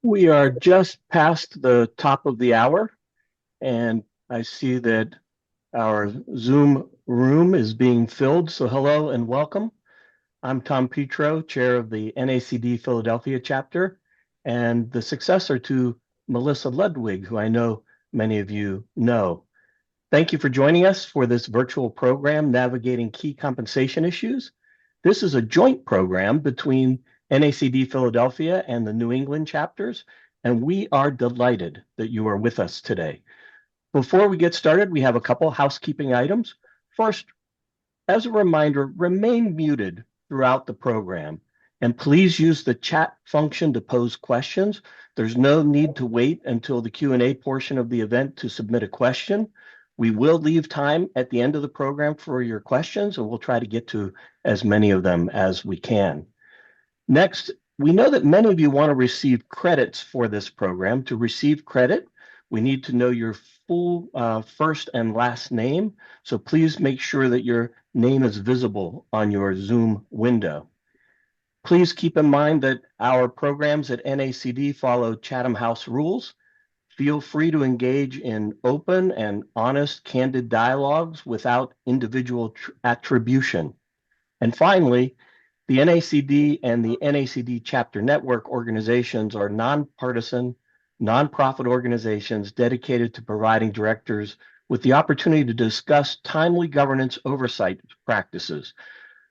We are just past the top of the hour, and I see that our Zoom room is being filled. So, hello and welcome. I'm Tom Petro, chair of the NACD Philadelphia chapter, and the successor to Melissa Ludwig, who I know many of you know. Thank you for joining us for this virtual program, Navigating Key Compensation Issues. This is a joint program between NACD Philadelphia and the New England chapters, and we are delighted that you are with us today. Before we get started, we have a couple housekeeping items. First, as a reminder, remain muted throughout the program, and please use the chat function to pose questions. There's no need to wait until the Q&A portion of the event to submit a question. We will leave time at the end of the program for your questions, and we'll try to get to as many of them as we can. Next, we know that many of you want to receive credits for this program. To receive credit, we need to know your full first and last name. So please make sure that your name is visible on your Zoom window. Please keep in mind that our programs at NACD follow Chatham House rules. Feel free to engage in open and honest, candid dialogues without individual attribution. And finally, the NACD and the NACD chapter network organizations are nonpartisan, nonprofit organizations dedicated to providing directors with the opportunity to discuss timely governance oversight practices.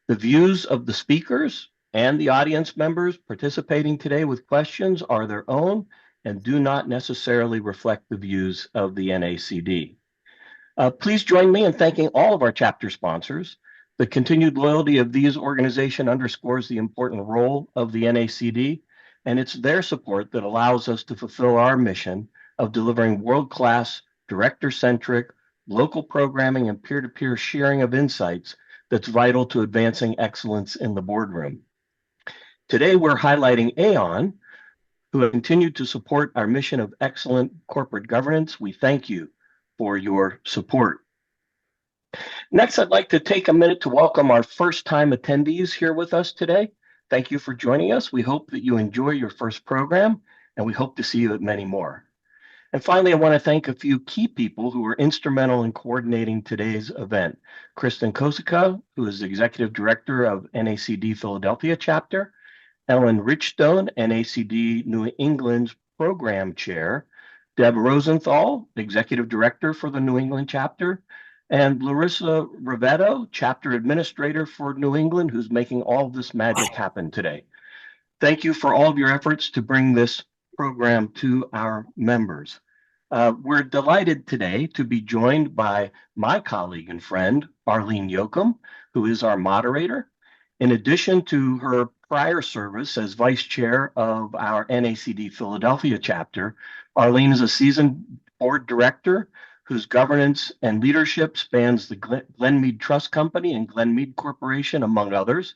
The views of the speakers and the audience members participating today with questions are their own and do not necessarily reflect the views of the NACD. Please join me in thanking all of our chapter sponsors. The continued loyalty of these organizations underscores the important role of the NACD, and it's their support that allows us to fulfill our mission of delivering world-class, director-centric, local programming and peer-to-peer sharing of insights that's vital to advancing excellence in the boardroom. Today, we're highlighting Aon, who have continued to support our mission of excellent corporate governance. We thank you for your support. Next, I'd like to take a minute to welcome our first-time attendees here with us today. Thank you for joining us. We hope that you enjoy your first program, and we hope to see you at many more. And finally, I want to thank a few key people who were instrumental in coordinating today's event. Kristen Kosika, who is Executive Director of NACD Philadelphia Chapter, Ellen Richstone, NACD New England's Program Chair, Deb Rosenthal, Executive Director for the New England Chapter, and Larissa Rivetto, Chapter Administrator for New England, who's making all of this magic happen today. Thank you for all of your efforts to bring this program to our members. We're delighted today to be joined by my colleague and friend, Arlene Yoakum, who is our moderator. In addition to her prior service as vice chair of our NACD Philadelphia chapter, Arlene is a seasoned board director whose governance and leadership spans the Glenmead Trust Company and Glenmead Corporation, among others.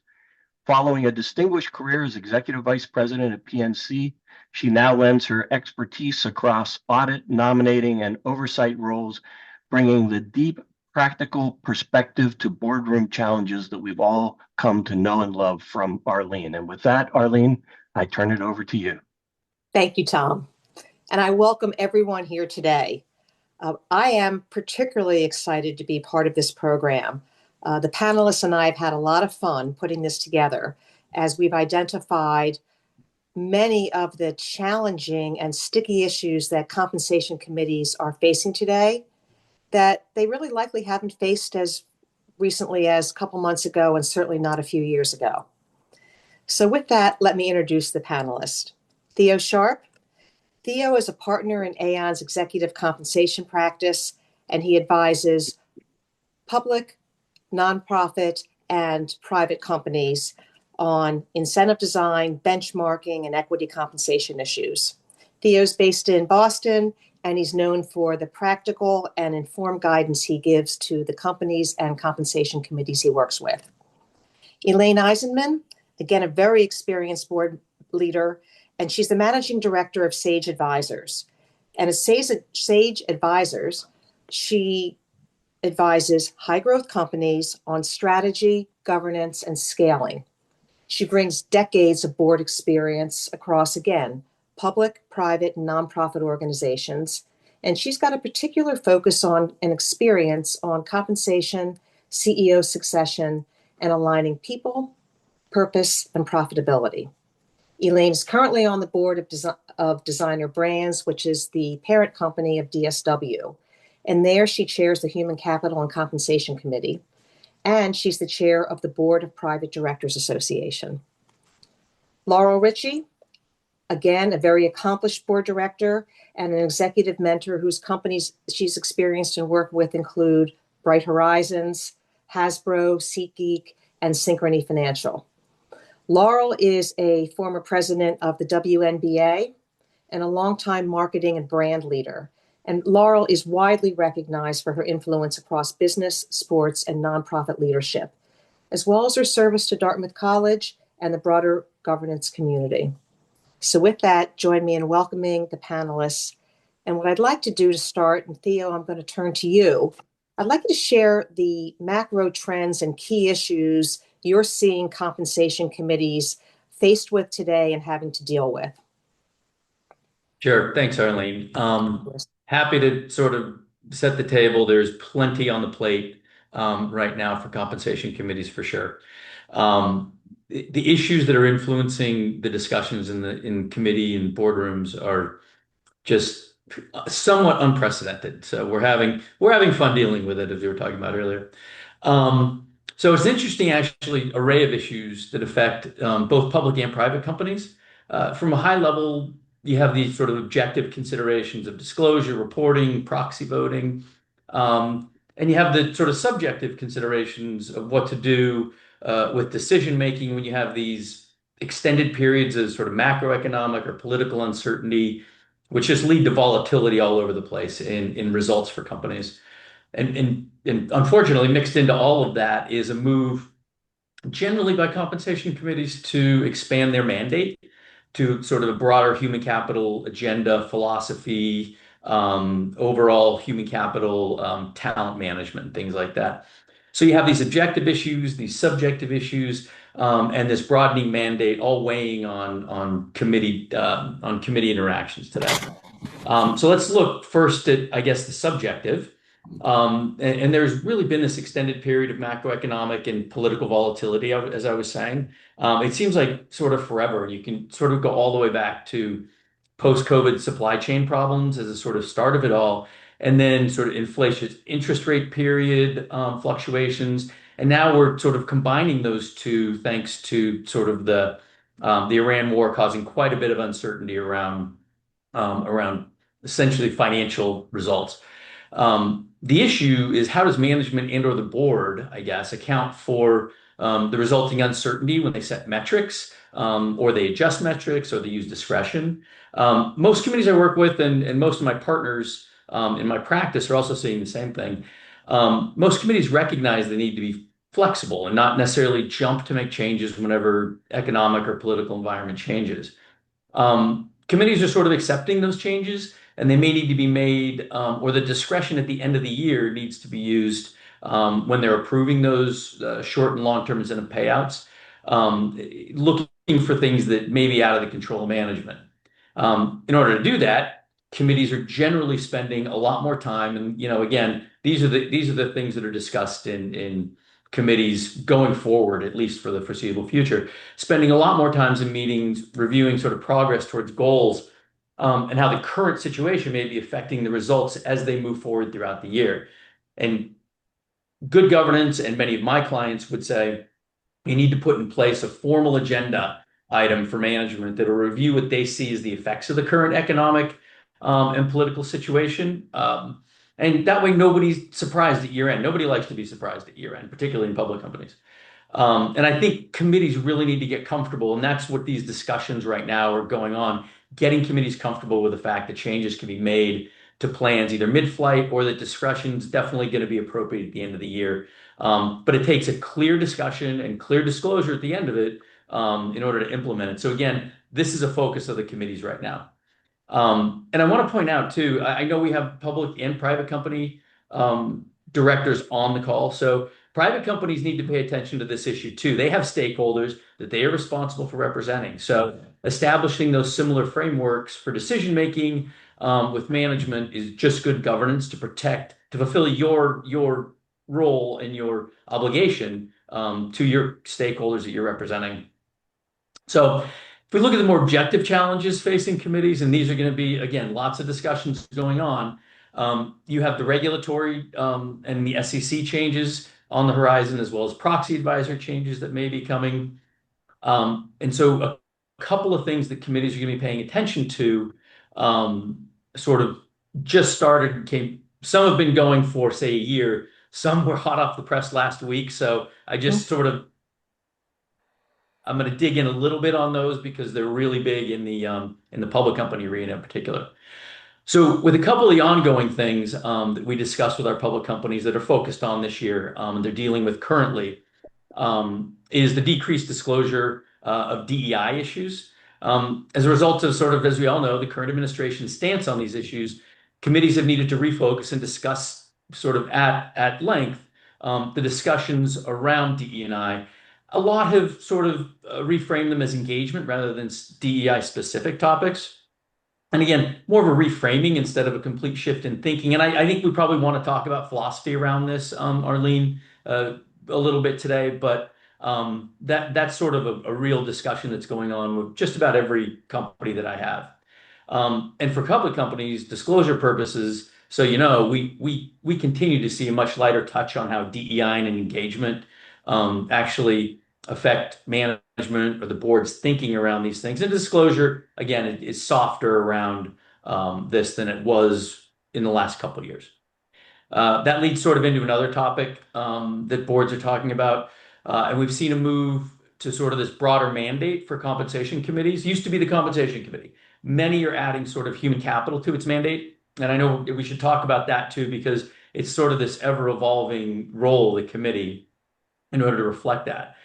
Following a distinguished career as executive vice president at PNC, she now lends her expertise across audit, nominating, and oversight roles, bringing the deep practical perspective to boardroom challenges that we've all come to know and love from Arlene. And with that, Arlene, I turn it over to you. Thank you, Tom. And I welcome everyone here today. I am particularly excited to be part of this program. The panelists and I have had a lot of fun putting this together as we've identified many of the challenging and sticky issues that compensation committees are facing today that they really likely haven't faced as recently as a couple months ago and certainly not a few years ago. So with that, let me introduce the panelist. Theo Sharp. Theo is a partner in Aon's executive compensation practice, and he advises public, nonprofit, and private companies on incentive design, benchmarking, and equity compensation issues. Theo's based in Boston, and he's known for the practical and informed guidance he gives to the companies and compensation committees he works with. Elaine Eisenman, again, a very experienced board leader, and she's the managing director of Sage Advisors. And as Sage Advisors, she advises high-growth companies on strategy, governance, and scaling. She brings decades of board experience across, again, public, private, and nonprofit organizations. And she's got a particular focus on and experience on compensation, CEO succession, and aligning people, purpose, and profitability. Elaine is currently on the board of Designer Brands, which is the parent company of DSW. And there she chairs the Human Capital and Compensation Committee. And she's the chair of the Board of Private Directors Association. Laurel Ritchie, again, a very accomplished board director and an executive mentor whose companies she's experienced and worked with include Bright Horizons, Hasbro, SeatGeek, and Synchrony Financial. Laurel is a former president of the WNBA and a longtime marketing and brand leader. And Laurel is widely recognized for her influence across business, sports, and nonprofit leadership, as well as her service to Dartmouth College and the broader governance community. So with that, join me in welcoming the panelists. And what I'd like to do to start, and Theo, I'm going to turn to you. I'd like you to share the macro trends and key issues you're seeing compensation committees faced with today and having to deal with. Sure. Thanks, Arlene. Happy to sort of set the table. There's plenty on the plate right now for compensation committees for sure. The issues that are influencing the discussions in committee and boardrooms are just somewhat unprecedented. So we're having fun dealing with it, as we were talking about earlier. So it's an interesting, actually, array of issues that affect both public and private companies. From a high level, you have these sort of objective considerations of disclosure, reporting, proxy voting, and you have the sort of subjective considerations of what to do with decision making when you have these extended periods of sort of macroeconomic or political uncertainty, which just lead to volatility all over the place in results for companies. And unfortunately, mixed into all of that is a move generally by compensation committees to expand their mandate to sort of a broader human capital agenda, philosophy, overall human capital, talent management, things like that. So you have these objective issues, these subjective issues, and this broadening mandate all weighing on committee interactions today. So let's look first at, I guess, the subjective. And there's really been this extended period of macroeconomic and political volatility, as I was saying. It seems like sort of forever. You can sort of go all the way back to post-COVID supply chain problems as a sort of start of it all, and then sort of inflation, interest rate period fluctuations. And now we're sort of combining those two thanks to sort of the Iran war causing quite a bit of uncertainty around essentially financial results. The issue is how does management and or the board, I guess, account for the resulting uncertainty when they set metrics or they adjust metrics or they use discretion. Most committees I work with and most of my partners in my practice are also saying the same thing. Most committees recognize the need to be flexible and not necessarily jump to make changes whenever economic or political environment changes. Committees are sort of accepting those changes, and they may need to be made, or the discretion at the end of the year needs to be used when they're approving those short and long-term incentive payouts, looking for things that may be out of the control of management. In order to do that, committees are generally spending a lot more time, and again, these are the things that are discussed in committees going forward, at least for the foreseeable future, spending a lot more times in meetings, reviewing sort of progress towards goals, and how the current situation may be affecting the results as they move forward throughout the year. And good governance, and many of my clients would say, you need to put in place a formal agenda item for management that will review what they see as the effects of the current economic and political situation. And that way, nobody's surprised at year end. Nobody likes to be surprised at year end, particularly in public companies. And I think committees really need to get comfortable, and that's what these discussions right now are going on, getting committees comfortable with the fact that changes can be made to plans either mid-flight or that discretion is definitely going to be appropriate at the end of the year. But it takes a clear discussion and clear disclosure at the end of it in order to implement it. So again, this is a focus of the committees right now. And I want to point out too, I know we have public and private company directors on the call. So private companies need to pay attention to this issue too. They have stakeholders that they are responsible for representing. So establishing those similar frameworks for decision making with management is just good governance to protect, to fulfill your role and your obligation to your stakeholders that you're representing. So if we look at the more objective challenges facing committees, and these are going to be, again, lots of discussions going on, you have the regulatory and the SEC changes on the horizon, as well as proxy advisor changes that may be coming. And so a couple of things that committees are going to be paying attention to sort of just started and came, some have been going for, say, a year. Some were hot off the press last week. So I just sort of I'm going to dig in a little bit on those because they're really big in the public company arena in particular. So with a couple of the ongoing things that we discussed with our public companies that are focused on this year and they're dealing with currently is the decreased disclosure of DEI issues. As a result of sort of, as we all know, the current administration's stance on these issues, committees have needed to refocus and discuss sort of at length the discussions around DE&I. A lot have sort of reframed them as engagement rather than DEI specific topics. And again, more of a reframing instead of a complete shift in thinking. And I think we probably want to talk about philosophy around this, Arlene, a little bit today. But that's sort of a real discussion that's going on with just about every company that I have. And for public companies, disclosure purposes, so we continue to see a much lighter touch on how DEI and engagement actually affect management or the board's thinking around these things. And disclosure, again, is softer around this than it was in the last couple of years. That leads sort of into another topic that boards are talking about. And we've seen a move to sort of this broader mandate for compensation committees. It used to be the compensation committee. Many are adding sort of human capital to its mandate. And I know we should talk about that too, because it's sort of this ever evolving role of the committee in order to reflect that.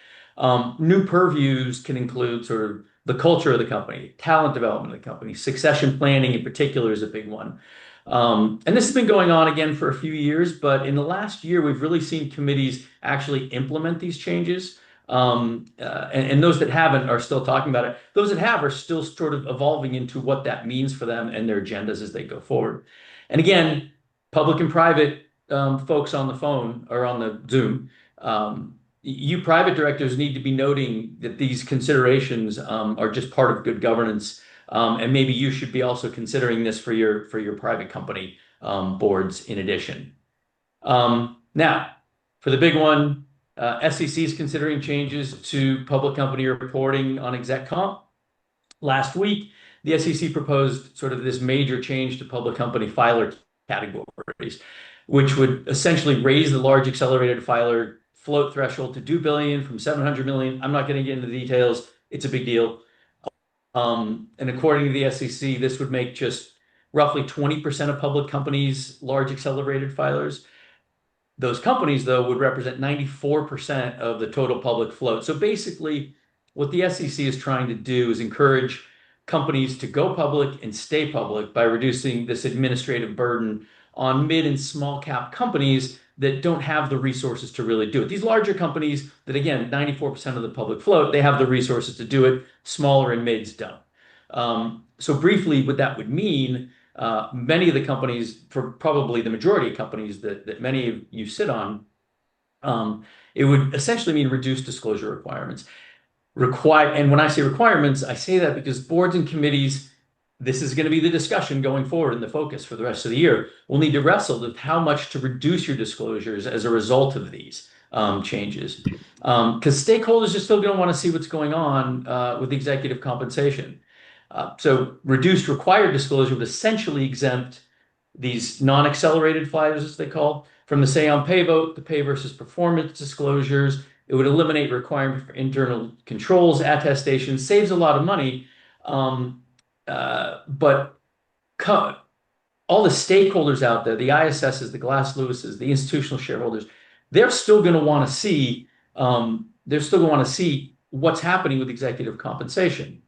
New purviews can include sort of the culture of the company, talent development of the company, succession planning in particular is a big one. And this has been going on again for a few years, but in the last year, we've really seen committees actually implement these changes. And those that haven't are still talking about it. Those that have are still sort of evolving into what that means for them and their agendas as they go forward. And again, public and private folks on the phone or on the Zoom, you private directors need to be noting that these considerations are just part of good governance. And maybe you should be also considering this for your private company boards in addition. Now, for the big one, SEC is considering changes to public company reporting on exec comp. Last week, the SEC proposed sort of this major change to public company filer categories, which would essentially raise the large accelerated filer float threshold to $2 billion from $700 million. I'm not going to get into the details. It's a big deal. And according to the SEC, this would make just roughly 20% of public companies large accelerated filers. Those companies, though, would represent 94% of the total public float. So basically, what the SEC is trying to do is encourage companies to go public and stay public by reducing this administrative burden on mid and small cap companies that don't have the resources to really do it. These larger companies that, again, 94% of the public float, they have the resources to do it. Smaller and mids don't. So briefly, what that would mean, many of the companies, for probably the majority of companies that many of you sit on, it would essentially mean reduced disclosure requirements. And when I say requirements, I say that because boards and committees, this is going to be the discussion going forward and the focus for the rest of the year. We'll need to wrestle with how much to reduce your disclosures as a result of these changes. Because stakeholders are still going to want to see what's going on with executive compensation. So reduced required disclosure would essentially exempt these non-accelerated flyers, as they call, from the say on pay vote, the pay versus performance disclosures. It would eliminate requirement for internal controls, attestation, saves a lot of money. But all the stakeholders out there, the ISSs, the Glass Lewis's, the institutional shareholders, they're still going to want to see, what's happening with executive compensation.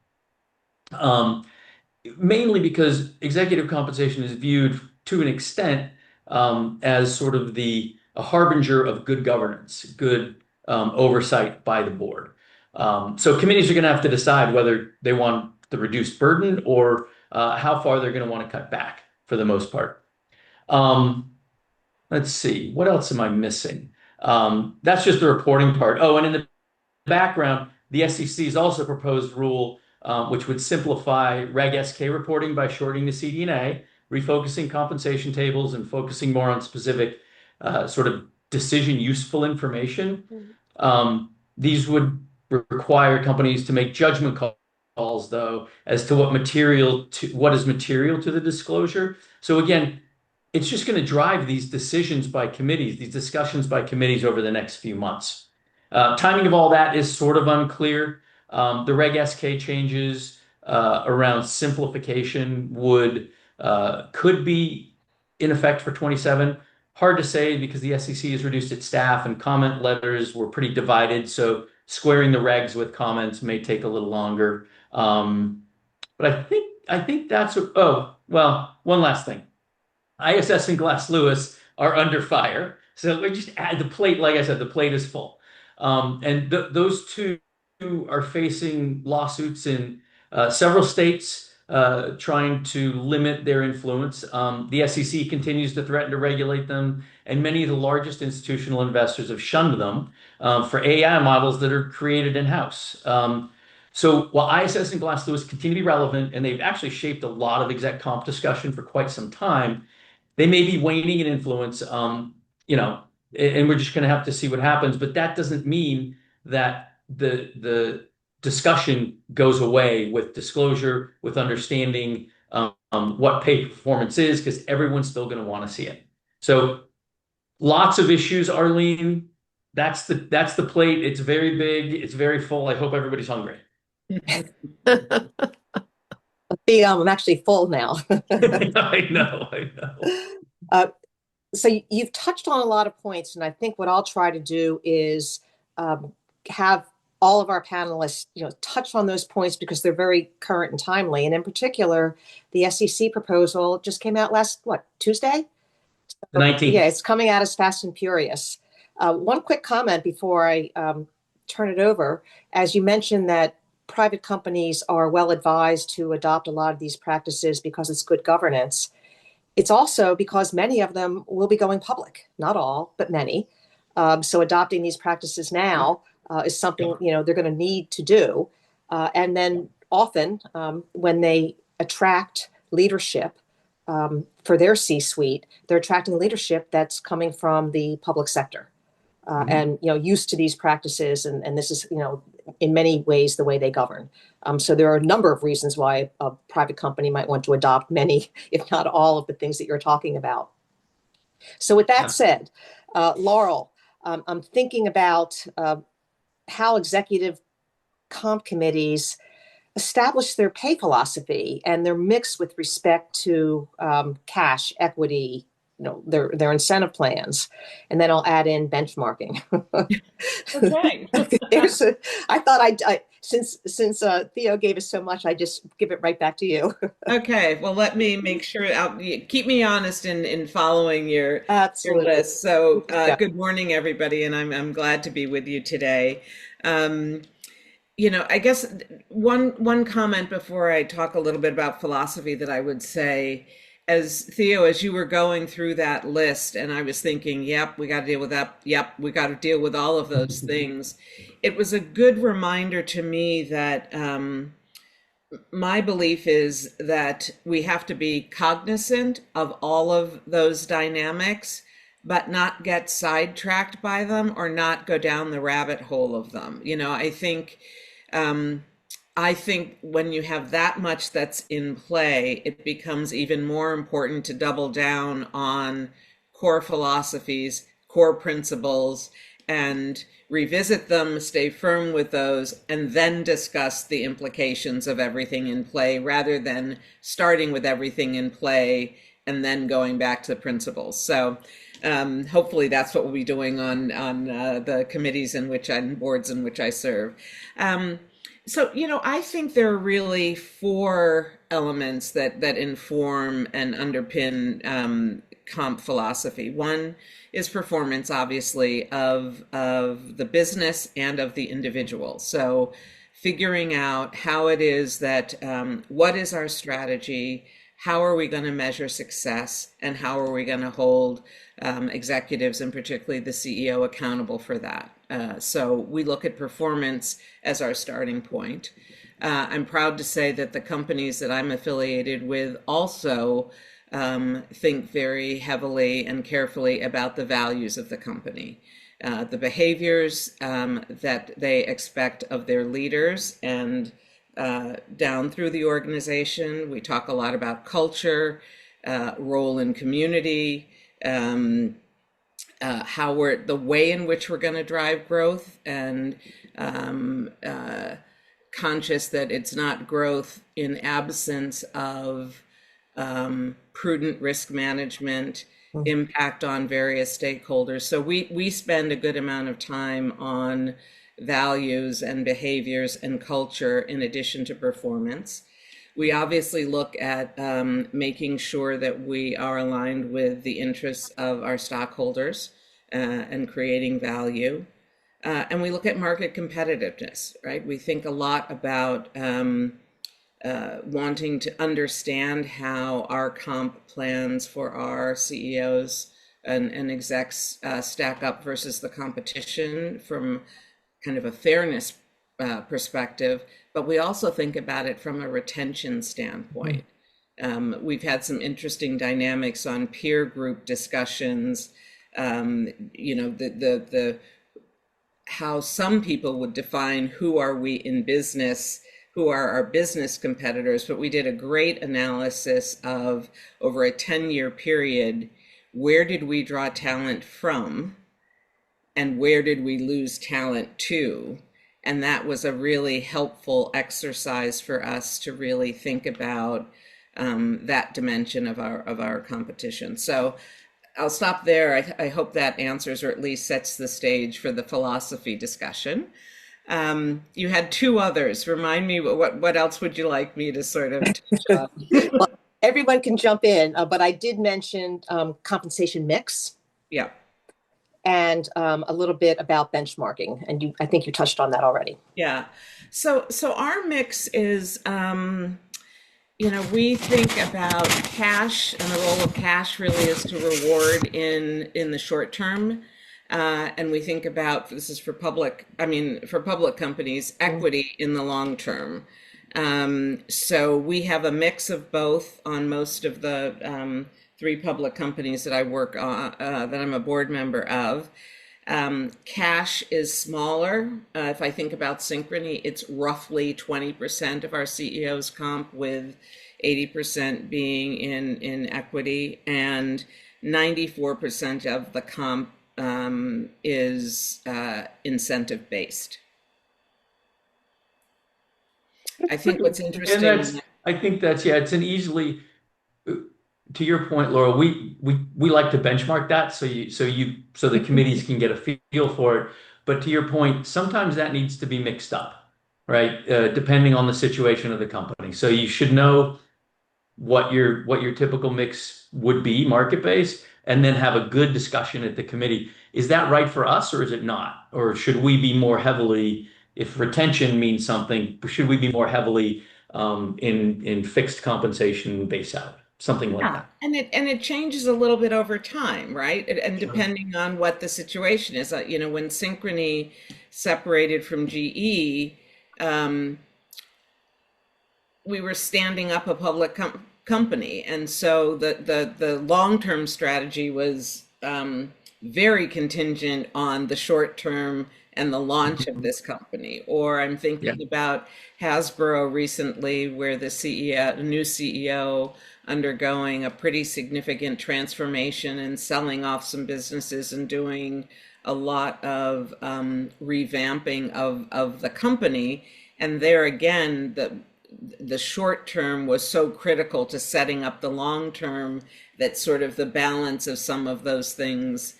Mainly because executive compensation is viewed to an extent as sort of a harbinger of good governance, good oversight by the board. So committees are going to have to decide whether they want the reduced burden or how far they're going to want to cut back for the most part. Um, let's see, what else am I missing? That's just the reporting part. Oh, and in the background, the SEC's also proposed rule which would simplify Reg SK reporting by shortening the CD&A, refocusing compensation tables, and focusing more on specific sort of decision useful information. These would require companies to make judgment calls, though, as to what is material to the disclosure. So again, it's just going to drive these decisions by committees, these discussions by committees over the next few months. Timing of all that is sort of unclear. The Reg SK changes around simplification could be in effect for 27. Hard to say because the SEC has reduced its staff and comment letters were pretty divided. So squaring the regs with comments may take a little longer. But I think oh, well, one last thing. ISS and Glass Lewis are under fire. So we just add the plate. Like I said, the plate is full. And those two are facing lawsuits in several states trying to limit their influence. The SEC continues to threaten to regulate them, and many of the largest institutional investors have shunned them for AI models that are created in-house. So while ISS and Glass Lewis continue to be relevant, and they've actually shaped a lot of exec comp discussion for quite some time, they may be waning in influence, you know, and we're just going to have to see what happens. But that doesn't mean that the discussion goes away with disclosure, with understanding what pay performance is, because everyone's still going to want to see it. So lots of issues, Arlene. That's the plate. It's very big. It's very full. I hope everybody's hungry. I'm actually full now. I know. So you've touched on a lot of points, and I think what I'll try to do is have all of our panelists, touch on those points because they're very current and timely. And in particular, the SEC proposal just came out Tuesday? The 19th. Yeah, it's coming out as fast and furious. One quick comment before I turn it over. As you mentioned that private companies are well advised to adopt a lot of these practices because it's good governance. It's also because many of them will be going public, not all, but many. So adopting these practices now is something they're going to need to do. And then often when they attract leadership for their C-suite, they're attracting leadership that's coming from the public sector and used to these practices. And this is in many ways the way they govern. So there are a number of reasons why a private company might want to adopt many, if not all, of the things that you're talking about. So with that said, Laurel, I'm thinking about how executive comp committees establish their pay philosophy and their mix with respect to cash, equity, their incentive plans, and then I'll add in benchmarking. Okay. I thought since Theo gave us so much, I just give it right back to you. Okay. Well, let me make sure. Keep me honest in following your Absolutely. list. So, good morning, everybody, and I'm glad to be with you today. I guess one comment before I talk a little bit about philosophy that I would say, as Theo, as you were going through that list, and I was thinking, yep, we got to deal with that. Yep, we got to deal with all of those things. It was a good reminder to me that my belief is that we have to be cognizant of all of those dynamics, but not get sidetracked by them or not go down the rabbit hole of them. I think when you have that much that's in play, it becomes even more important to double down on core philosophies, core principles, and revisit them, stay firm with those, and then discuss the implications of everything in play rather than starting with everything in play and then going back to the principles. So hopefully that's what we'll be doing on the committees and boards in which I serve. So, I think there are really four elements that inform and underpin comp philosophy. One is performance, obviously, of the business and of the individual. So figuring out how it is that, what is our strategy, how are we going to measure success, and how are we going to hold executives, and particularly the CEO, accountable for that. So we look at performance as our starting point. I'm proud to say that the companies that I'm affiliated with also think very heavily and carefully about the values of the company, the behaviors that they expect of their leaders, and down through the organization. We talk a lot about culture, role in community, the way in which we're going to drive growth, and conscious that it's not growth in absence of prudent risk management, impact on various stakeholders. So we spend a good amount of time on values and behaviors and culture in addition to performance. We obviously look at making sure that we are aligned with the interests of our stockholders and creating value. And we look at market competitiveness, right? We think a lot about wanting to understand how our comp plans for our CEOs and execs stack up versus the competition from kind of a fairness perspective, but we also think about it from a retention standpoint. We've had some interesting dynamics on peer group discussions, the how some people would define who are we in business, who are our business competitors, but we did a great analysis of, over a 10-year period, where did we draw talent from and where did we lose talent to? And that was a really helpful exercise for us to really think about that dimension of our competition. So I'll stop there. I hope that answers, or at least sets the stage for the philosophy discussion. You had two others. Remind me, what else would you like me to sort of touch on? Well, everyone can jump in, but I did mention compensation mix. Yeah. And a little bit about benchmarking. And I think you touched on that already. Yeah. So our mix is, we think about cash, and the role of cash really is to reward in the short term. And we think about, this is for public companies, equity in the long term. So we have a mix of both on most of the 3 public companies that I work on, that I'm a board member of. Cash is smaller. If I think about Synchrony, it's roughly 20% of our CEO's comp, with 80% being in equity, and 94% of the comp is incentive based. I think what's interesting. And it's an easily, to your point, Laura, we like to benchmark that so the committees can get a feel for it. But to your point, sometimes that needs to be mixed up, right? Depending on the situation of the company. So you should know what your typical mix would be, market based, and then have a good discussion at the committee. Is that right for us, or is it not? Or should we be more heavily, if retention means something, should we be more heavily in fixed compensation base out? Something like that. And it changes a little bit over time, right? And depending on what the situation is, when Synchrony separated from GE, we were standing up a public company, and so the long-term strategy was very contingent on the short term and the launch of this company. Or I'm thinking about Hasbro recently, where the new CEO undergoing a pretty significant transformation and selling off some businesses and doing a lot of revamping of the company. And there again, the short term was so critical to setting up the long term that sort of the balance of some of those things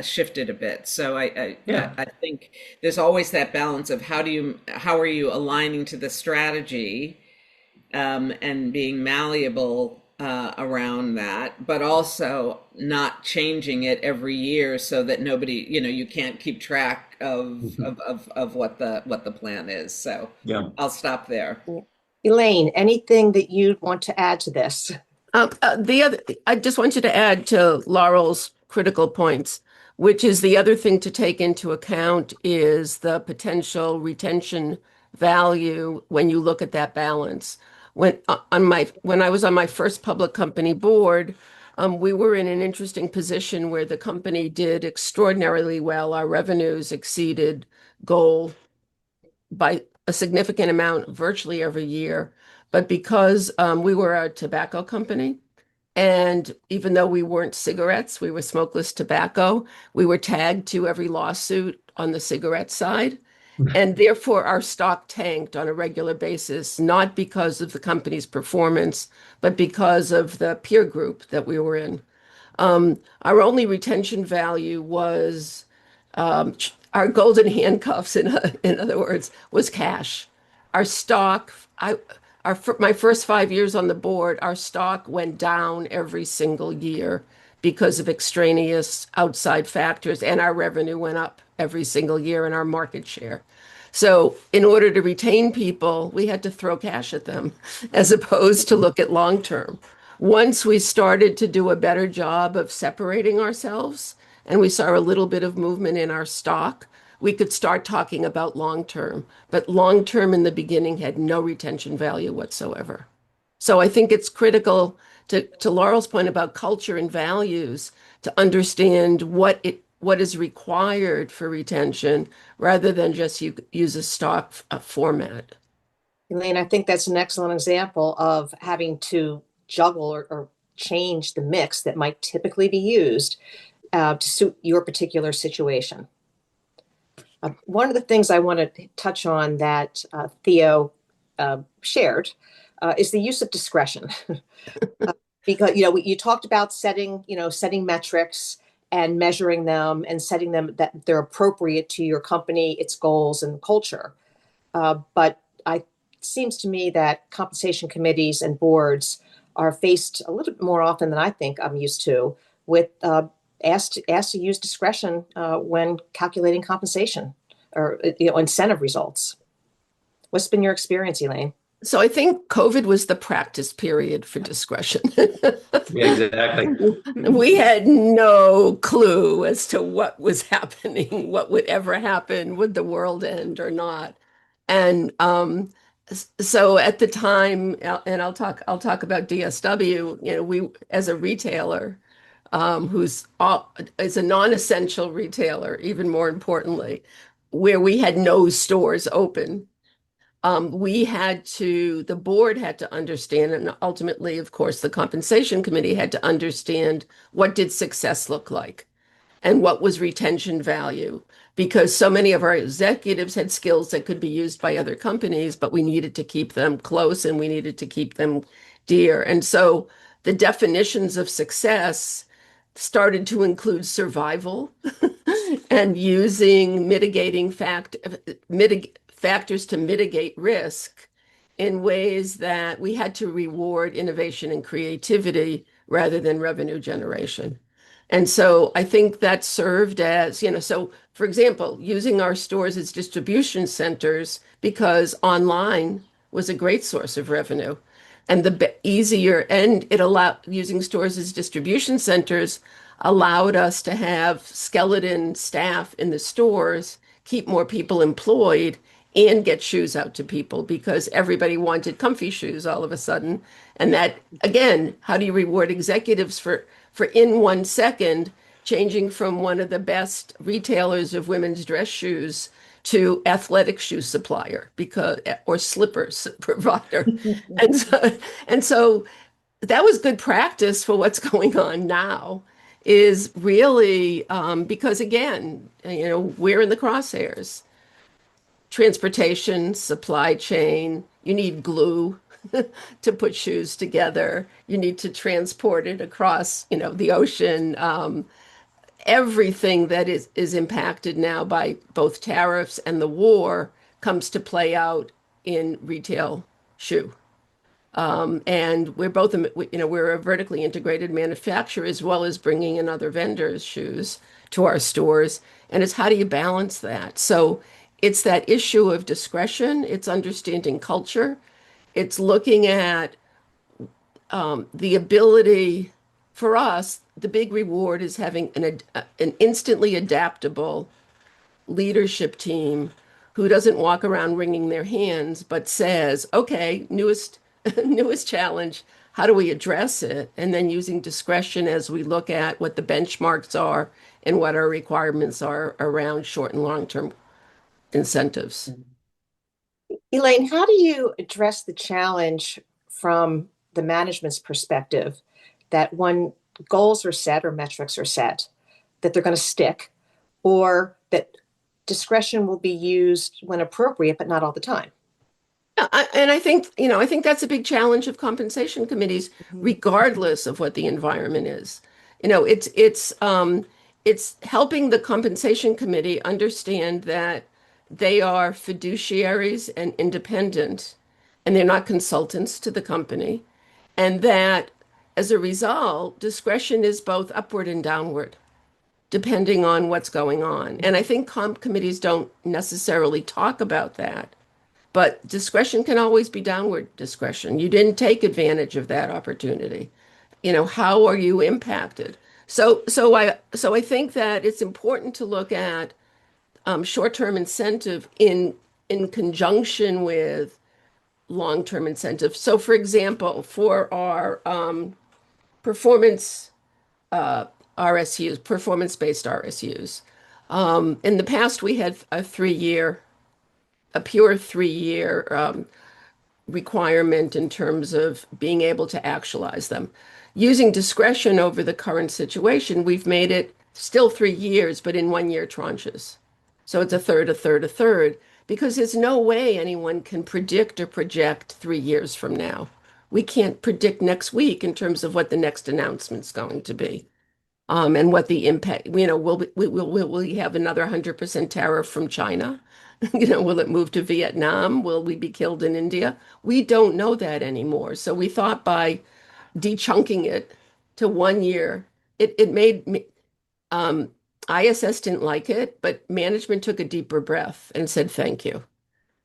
shifted a bit. So I think there's always that balance of how are you aligning to the strategy and being malleable around that, but also not changing it every year so that nobody, you can't keep track of what the plan is. So Yeah. I'll stop there. Elaine, anything that you'd want to add to this? The other, I just want you to add to Laurel's critical points, which is the other thing to take into account is the potential retention value when you look at that balance. When I was on my first public company board, we were in an interesting position where the company did extraordinarily well. Our revenues exceeded goal by a significant amount virtually every year. But because we were a tobacco company, and even though we weren't cigarettes, we were smokeless tobacco, we were tagged to every lawsuit on the cigarette side. And therefore, our stock tanked on a regular basis, not because of the company's performance, but because of the peer group that we were in. Our only retention value was our golden handcuffs, in other words, was cash. Our stock, my first 5 years on the board, our stock went down every single year because of extraneous outside factors, and our revenue went up every single year in our market share. So, in order to retain people, we had to throw cash at them as opposed to look at long term. Once we started to do a better job of separating ourselves and we saw a little bit of movement in our stock, we could start talking about long term. But long term in the beginning had no retention value whatsoever. So I think it's critical to Laurel's point about culture and values to understand what is required for retention rather than just use a stock format. Elaine, I think that's an excellent example of having to juggle or change the mix that might typically be used to suit your particular situation. One of the things I want to touch on that Theo shared is the use of discretion. Because you talked about setting metrics and measuring them and setting them that they're appropriate to your company, its goals and culture. But it seems to me that compensation committees and boards are faced a little bit more often than I think I'm used to with asked to use discretion when calculating compensation or incentive results. What's been your experience, Elaine? So I think COVID was the practice period for discretion. Yeah, exactly. We had no clue as to what was happening, what would ever happen, would the world end or not? And so at the time, and I'll talk about DSW, we as a retailer, is a non-essential retailer, even more importantly, where we had no stores open. The board had to understand, and ultimately, of course, the compensation committee had to understand what did success look like and what was retention value, because so many of our executives had skills that could be used by other companies, but we needed to keep them close and we needed to keep them dear. And so the definitions of success started to include survival and using factors to mitigate risk in ways that we had to reward innovation and creativity rather than revenue generation. And so I think that served as, so for example, using our stores as distribution centers because online was a great source of revenue. And it allowed using stores as distribution centers allowed us to have skeleton staff in the stores, keep more people employed, and get shoes out to people because everybody wanted comfy shoes all of a sudden. And that, again, how do you reward executives for in 1 second changing from one of the best retailers of women's dress shoes to athletic shoe supplier or slippers provider. And so that was good practice for what's going on now is really because again, we're in the crosshairs. Transportation, supply chain, you need glue to put shoes together. You need to transport it across, the ocean. Everything that is impacted now by both tariffs and the war comes to play out in retail shoe. And we're both, we're a vertically integrated manufacturer as well as bringing in other vendors' shoes to our stores. And it's how do you balance that? So it's that issue of discretion, it's understanding culture, it's looking at the ability for us. The big reward is having an instantly adaptable leadership team who doesn't walk around wringing their hands, but says, okay, newest newest challenge, how do we address it? And then using discretion as we look at what the benchmarks are and what our requirements are around short and long-term incentives. Elaine, how do you address the challenge from the management's perspective that when goals are set or metrics are set, that they're going to stick, or that discretion will be used when appropriate, but not all the time? And I think, I think that's a big challenge of compensation committees, Mhm. regardless of what the environment is. It's helping the compensation committee understand that they are fiduciaries and independent, and they're not consultants to the company, and that as a result, discretion is both upward and downward, depending on what's going on. And I think comp committees don't necessarily talk about that. But discretion can always be downward discretion. You didn't take advantage of that opportunity. How are you impacted? So I think that it's important to look at short-term incentive in conjunction with long-term incentive. So, for example, for our performance RSUs, performance-based RSUs, in the past we had a pure 3-year requirement in terms of being able to actualize them. Using discretion over the current situation, we've made it still 3 years, but in 1 year tranches. So it's a third, a third, a third, because there's no way anyone can predict or project 3 years from now. We can't predict next week in terms of what the next announcement's going to be. And what the impact, will we have another 100% tariff from China? Will it move to Vietnam? Will we be killed in India? We don't know that anymore. So we thought by dechunking it to 1 year, it made me, um, ISS didn't like it, but management took a deeper breath and said thank you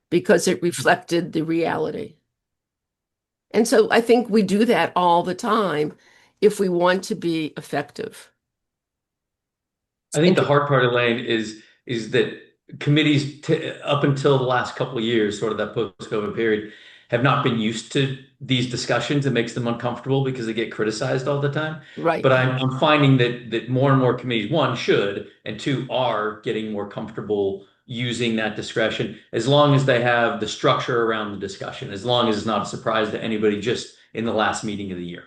because it reflected the reality. And so I think we do that all the time if we want to be effective. I think the hard part, Elaine, is that committees up until the last couple of years, sort of that post-COVID period, have not been used to these discussions. It makes them uncomfortable because they get criticized all the time. Right. But I'm finding that more and more committees, one, should, and two, are getting more comfortable using that discretion as long as they have the structure around the discussion, as long as it's not a surprise to anybody just in the last meeting of the year.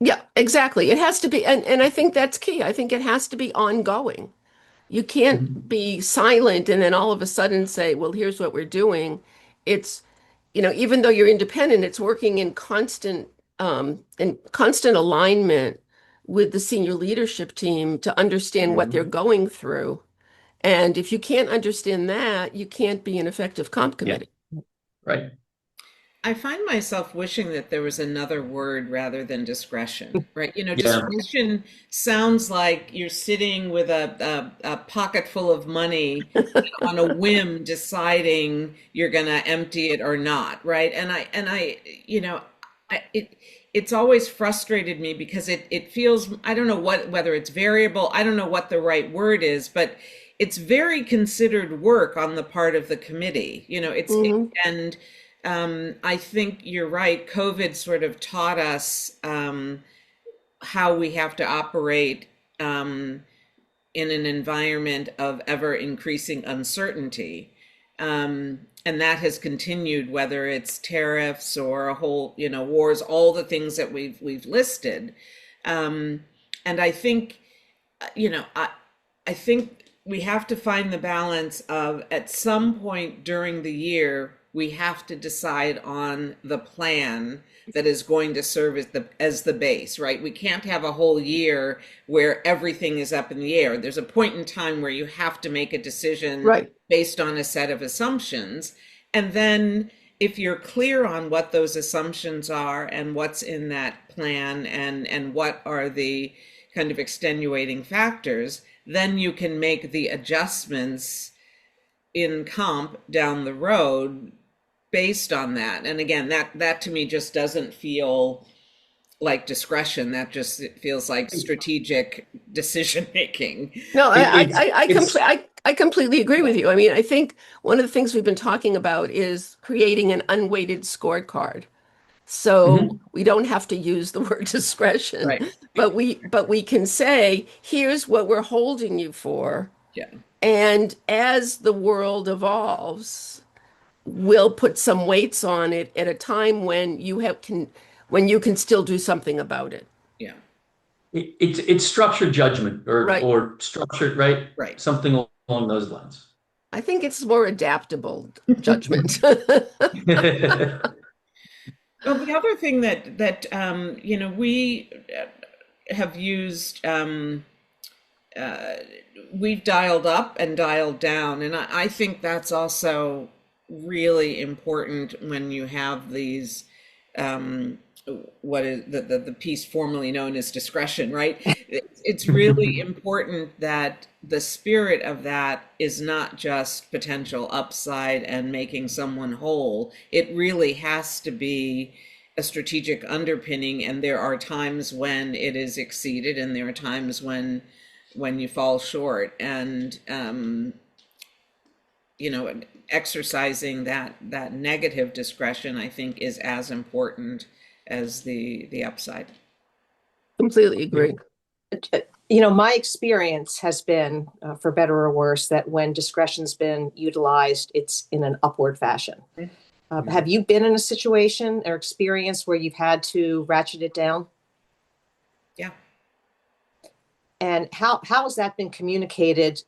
Yeah, exactly. It has to be, and I think that's key. I think it has to be ongoing. You can't Mhm. be silent and then all of a sudden say, well, here's what we're doing. It's, even though you're independent, it's working in constant alignment with the senior leadership team to understand what they're Mhm. going through. And if you can't understand that, you can't be an effective comp Yeah, committee. right. I find myself wishing that there was another word rather than discretion, right? Yeah. Discretion sounds like you're sitting with a pocket full of money on a whim deciding you're going to empty it or not, right? It's always frustrated me because it feels, I don't know whether it's variable, I don't know what the right word is, but it's very considered work on the part of the committee. Mhm. And I think you're right. COVID sort of taught us how we have to operate in an environment of ever increasing uncertainty. And that has continued, whether it's tariffs or a whole, wars, all the things that we've listed. And I think, you know, I I think we have to find the balance of at some point during the year, we have to decide on the plan that is going to serve as the base, right? We can't have a whole year where everything is up in the air. There's a point in time where you have to make a decision Right. based on a set of assumptions. And then if you're clear on what those assumptions are and what's in that plan and what are the kind of extenuating factors, then you can make the adjustments in comp down the road based on that. And again, that to me just doesn't feel like discretion. That just it feels like strategic decision making. No, It's I completely agree with you. I mean, I think one of the things we've been talking about is creating an unweighted scorecard. So Mhm. we don't have to use the word discretion, Right. but we can say, here's what we're holding you for. Yeah. And as the world evolves, we'll put some weights on it at a time when when you can still do something about it. Yeah. it's structured judgment Right. or structured, right? Right. Something along those lines. I think it's more adaptable judgment. Well, the other thing we have used, we've dialed up and dialed down, and I think that's also really important when you have these, what is the piece formerly known as discretion, right? It's really important that the spirit of that is not just potential upside and making someone whole. It really has to be a strategic underpinning, and there are times when it is exceeded, and there are times when you fall short, and exercising that negative discretion, I think, is as important as the upside. Completely agree. My experience has been, for better or worse, that when discretion's been utilized, it's in an upward fashion. Have you been in a situation or experience where you've had to ratchet it down? Yeah. And how has that been communicated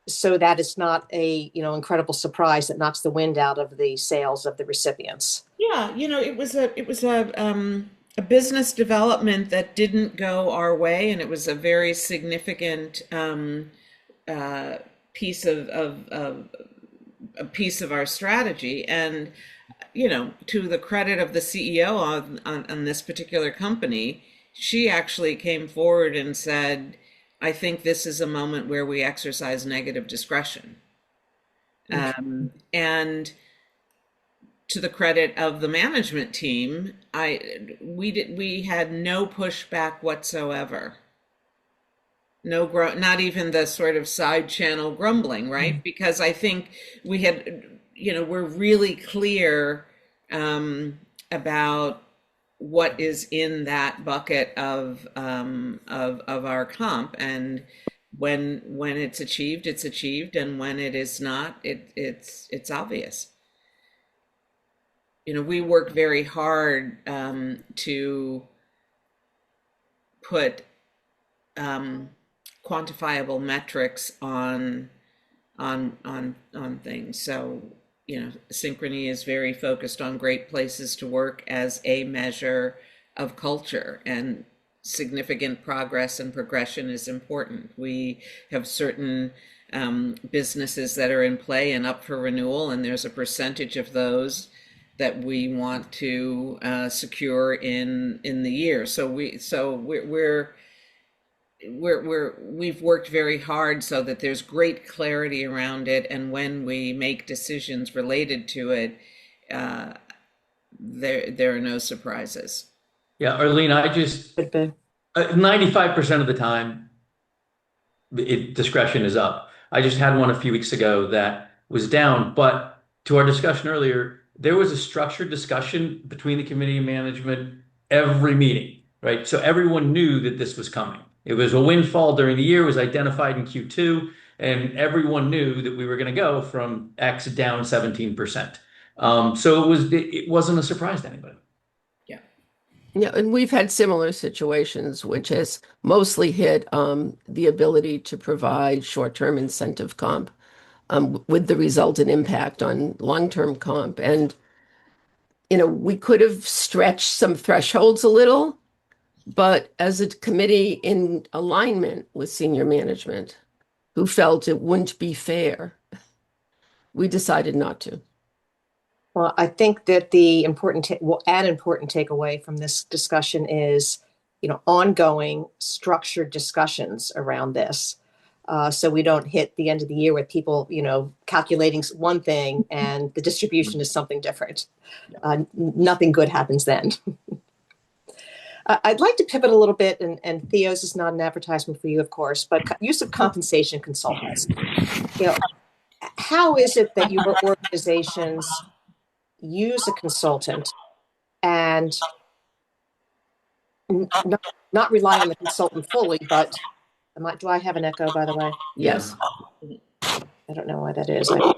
so that it's not a incredible surprise that knocks the wind out of the sails of the recipients? Yeah, it was a business development that didn't go our way, and it was a very significant uh, piece of a piece of our strategy. And to the credit of the CEO on this particular company, she actually came forward and said, "I think this is a moment where we exercise negative discretion." And to the credit of the management team, we had no pushback whatsoever. Not even the sort of side channel grumbling, right? Because I think we had, we're really clear about what is in that bucket of our comp, and when it's achieved, and when it is not, it's obvious. We work very hard to put quantifiable metrics on things. So, Synchrony is very focused on great places to work as a measure of culture, and significant progress and progression is important. We have certain businesses that are in play and up for renewal, and there's a percentage of those that we want to secure in the year. So we've worked very hard so that there's great clarity around it, and when we make decisions related to it, there are no surprises. Yeah, Arlene, I just Could be. 95% of the time, discretion is up. I just had one a few weeks ago that was down, but to our discussion earlier, there was a structured discussion between the committee and management every meeting, right? So everyone knew that this was coming. It was a windfall during the year, was identified in Q2, and everyone knew that we were going to go from X down 17%. So it wasn't a surprise to anybody. Yeah. Yeah, and we've had similar situations, which has mostly hit the ability to provide short-term incentive comp with the resultant impact on long-term comp. And, we could have stretched some thresholds a little, but as a committee in alignment with senior management, who felt it wouldn't be fair, we decided not to. Well, I think that the an important takeaway from this discussion is, ongoing structured discussions around this. So we don't hit the end of the year with people, calculating one thing and the distribution is something different. Nothing good happens then. I'd like to pivot a little bit, and Theo's is not an advertisement for you, of course, but use of compensation consultants. How is it that your organizations use a consultant and not rely on the consultant fully, but do I have an echo, by the way? Yes. I don't know why that is. I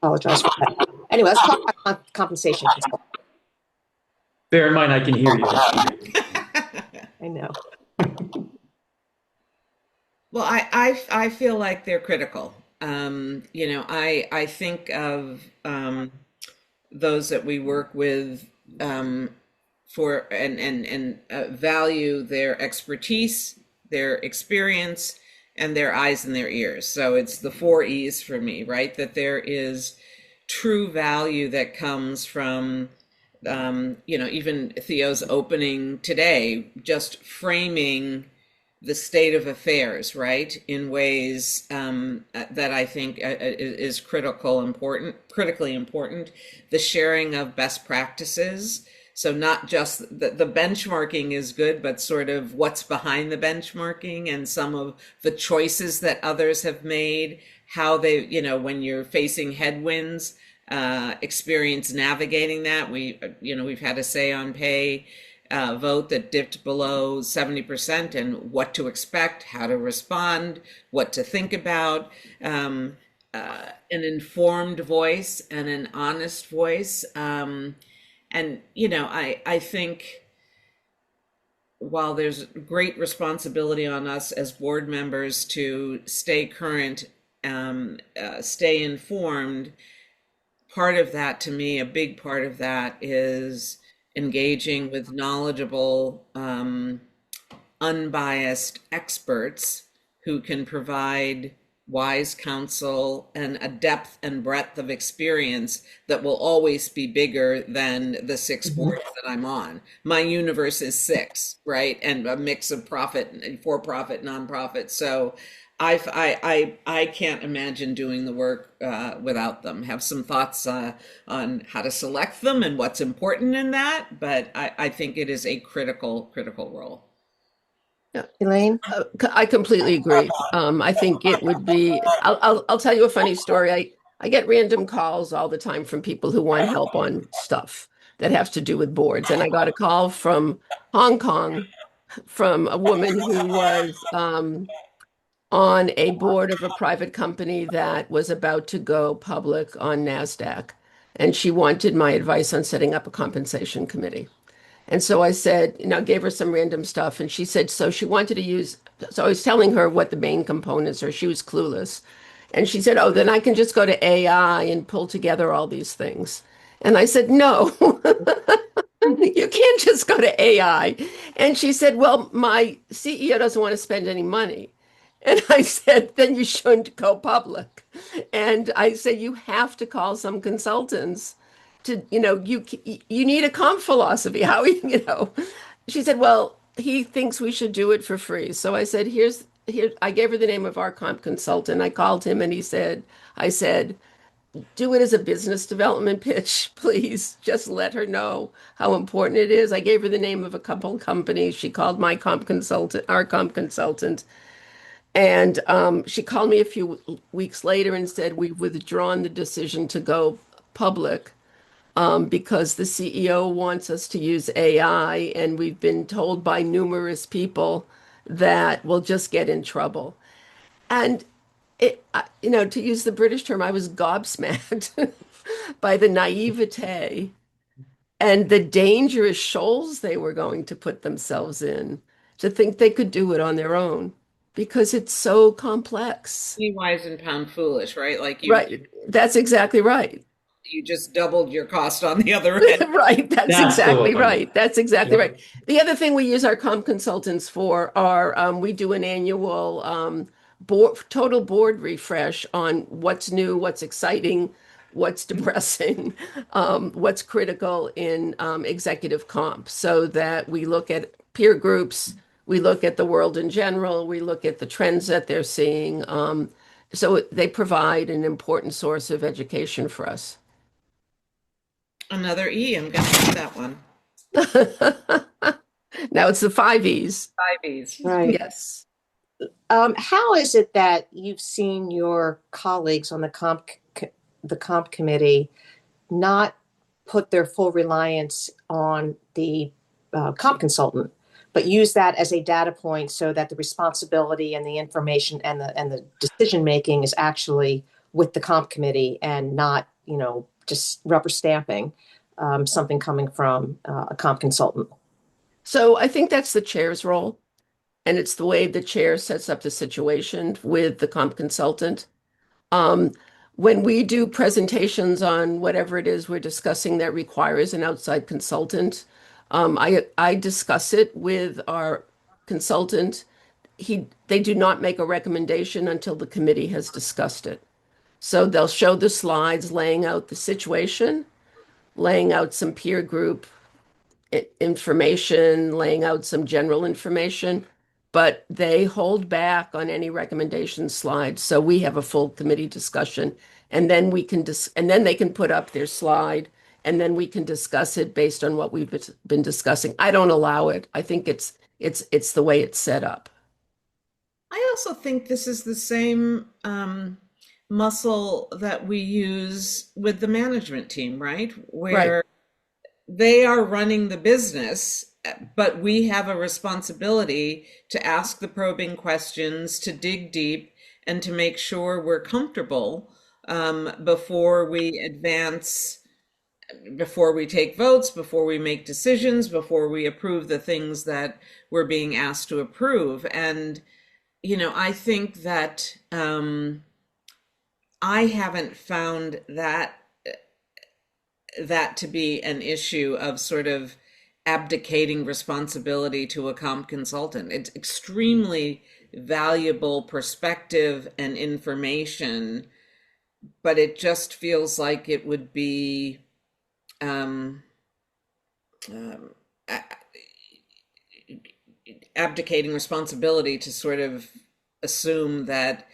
apologize for that. Anyway, let's talk about compensation consultant. Bear in mind, I can hear you. I know. Well, I feel like they're critical. I think of those that we work with for and value their expertise, their experience, and their eyes and their ears. So it's the 4 E's for me, right? That there is true value that comes from even Theo's opening today, just framing the state of affairs, right, in ways that I think is critically important. The sharing of best practices. So not just the benchmarking is good, but sort of what's behind the benchmarking and some of the choices that others have made, how they, when you're facing headwinds, experience navigating that. We've had a say on pay vote that dipped below 70%, and what to expect, how to respond, what to think about, an informed voice and an honest voice. I think while there's great responsibility on us as board members to stay current, stay informed, part of that, to me, a big part of that is engaging with knowledgeable, unbiased experts who can provide wise counsel and a depth and breadth of experience that will always be bigger than the 6 boards that I'm on. My universe is 6, right? And a mix of profit and for-profit, nonprofit. So I can't imagine doing the work without them. Have some thoughts on how to select them and what's important in that, but I think it is a critical role. Yeah. Elaine? I completely agree. I think it would be, I'll tell you a funny story. I get random calls all the time from people who want help on stuff that has to do with boards. And I got a call from Hong Kong from a woman who was on a board of a private company that was about to go public on NASDAQ. And she wanted my advice on setting up a compensation committee. And so I said, gave her some random stuff. And she said, so she wanted to use, so I was telling her what the main components are. She was clueless. And she said, oh, then I can just go to AI and pull together all these things. And I said, no, you can't just go to AI. And she said, well, my CEO doesn't want to spend any money. And I said, then you shouldn't go public. And I said, you have to call some consultants to, you need a comp philosophy. How, she said, well, he thinks we should do it for free. So I said, here, I gave her the name of our comp consultant. I called him and I said, do it as a business development pitch, please. Just let her know how important it is. I gave her the name of a couple companies. She called my comp consultant, our comp consultant. And she called me a few weeks later and said, we've withdrawn the decision to go public because the CEO wants us to use AI. And we've been told by numerous people that we'll just get in trouble. And, to use the British term, I was gobsmacked by the naivete and the dangerous shoals they were going to put themselves in to think they could do it on their own. Because it's so complex. Be wise and pound foolish, right? Right. That's exactly right. You just doubled your cost on the other end. Right. That's exactly right. That's exactly right. The other thing we use our comp consultants for are we do an annual total board refresh on what's new, what's exciting, what's depressing, what's critical in executive comp, so that we look at peer groups, we look at the world in general, we look at the trends that they're seeing. So they provide an important source of education for us. Another E, I'm going to get that one. Now it's the 5 E's. 5 E's. Right. Yes. How is it that you've seen your colleagues on the comp committee not put their full reliance on the comp consultant, but use that as a data point so that the responsibility and the information and the decision making is actually with the comp committee and not, just rubber stamping something coming from a comp consultant? So I think that's the chair's role. And it's the way the chair sets up the situation with the comp consultant. Um, when we do presentations on whatever it is we're discussing that requires an outside consultant, I discuss it with our consultant. They do not make a recommendation until the committee has discussed it. So they'll show the slides laying out the situation, laying out some peer group information, laying out some general information, but they hold back on any recommendation slides. So we have a full committee discussion, and then and then they can put up their slide, and then we can discuss it based on what we've been discussing. I don't allow it. I think it's the way it's set up. I also think this is the same muscle that we use with the management team, right? Where they are running the business, but we have a responsibility to ask the probing questions, to dig deep, and to make sure we're comfortable before we advance, before we take votes, before we make decisions, before we approve the things that we're being asked to approve. And, I think that I haven't found that to be an issue of sort of abdicating responsibility to a comp consultant. It's extremely valuable perspective and information, but it just feels like it would be abdicating responsibility to sort of assume that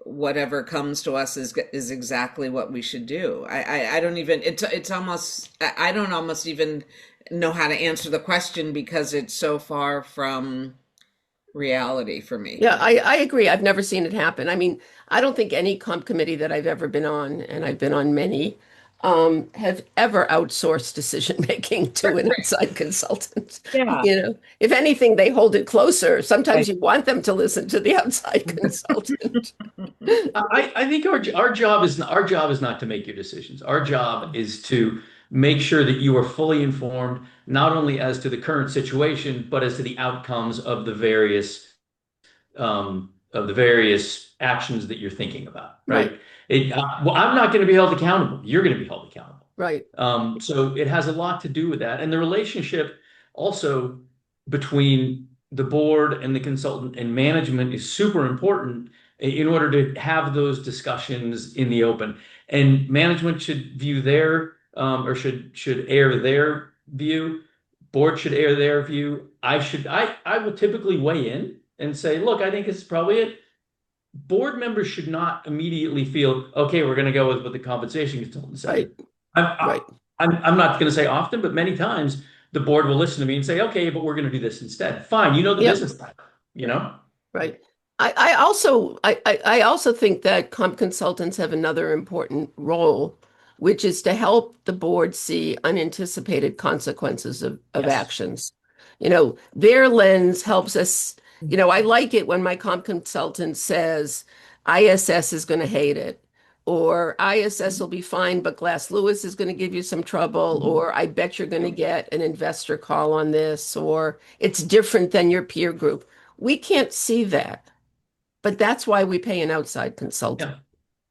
whatever comes to us is exactly what we should do. I don't even, it's almost, I don't almost even know how to answer the question because it's so far from reality for me. Yeah, I agree. I've never seen it happen. I mean, I don't think any comp committee that I've ever been on, and I've been on many, have ever outsourced decision making to an outside consultant. Yeah. If anything, they hold it closer. Sometimes you want them to listen to the outside consultant. I think our job is not to make your decisions. Our job is to make sure that you are fully informed, not only as to the current situation, but as to the outcomes of the various actions that you're thinking about. Right. Well, I'm not going to be held accountable. You're going to be held accountable. Right. So it has a lot to do with that, and the relationship also between the board and the consultant and management is super important in order to have those discussions in the open. And management should view their or should air their view. Board should air their view. I will typically weigh in and say, look, I think it's probably it. Board members should not immediately feel, okay, we're going to go with what the compensation consultant said. Right. I'm not going to say often, but many times the board will listen to me and say, okay, but we're going to do this instead. Fine, the business type, Right. I also think that comp consultants have another important role, which is to help the board see unanticipated consequences of actions. Their lens helps us. I like it when my comp consultant says ISS is going to hate it, or ISS will be fine, but Glass Lewis is going to give you some trouble, or I bet you're going to get an investor call on this, or it's different than your peer group. We can't see that, but that's why we pay an outside consultant.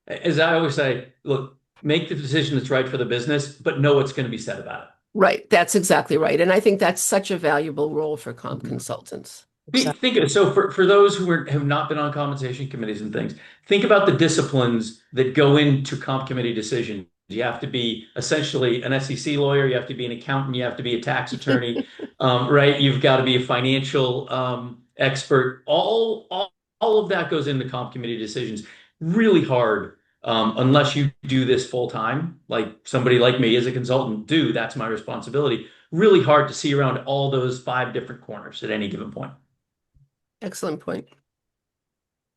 Yeah. As I always say, look, make the decision that's right for the business, but know what's going to be said about it. Right. That's exactly right. And I think that's such a valuable role for comp consultants. Think of it. So for those who have not been on compensation committees and things, think about the disciplines that go into comp committee decision You have to be essentially an SEC lawyer, you have to be an accountant, you have to be a tax attorney, right? You've got to be a financial expert. All of that goes into comp committee decisions. Really hard unless you do this full time, like somebody like me as a consultant do. That's my responsibility. Really hard to see around all those five different corners at any given point. Excellent point.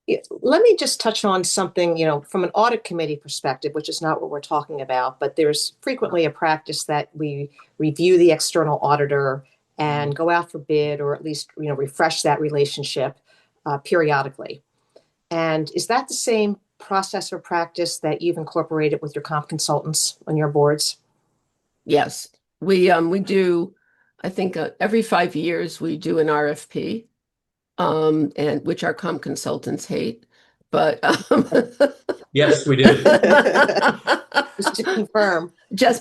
Yeah, let me just touch on something, from an audit committee perspective, which is not what we're talking about, but there's frequently a practice that we review the external auditor and go out for bid, or at least, refresh that relationship periodically. And is that the same process or practice that you've incorporated with your comp consultants on your boards? Yes, we do. I think every 5 years we do an RFP, and which our comp consultants hate, but Yes, we do. Just to confirm.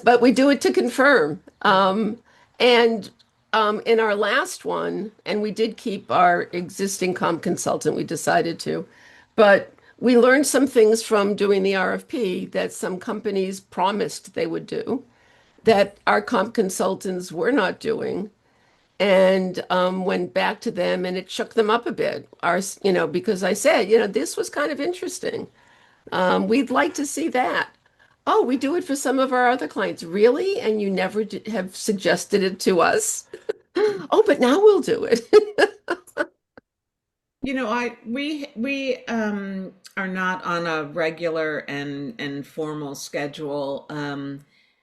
but we do it to confirm. And in our last one, and we did keep our existing comp consultant, we decided to, but we learned some things from doing the RFP that some companies promised they would do that our comp consultants were not doing, and went back to them, and it shook them up a bit. Because I said, this was kind of interesting. We'd like to see that. Oh, we do it for some of our other clients. Really? And you never have suggested it to us? Oh, but now we'll do it. We are not on a regular and formal schedule.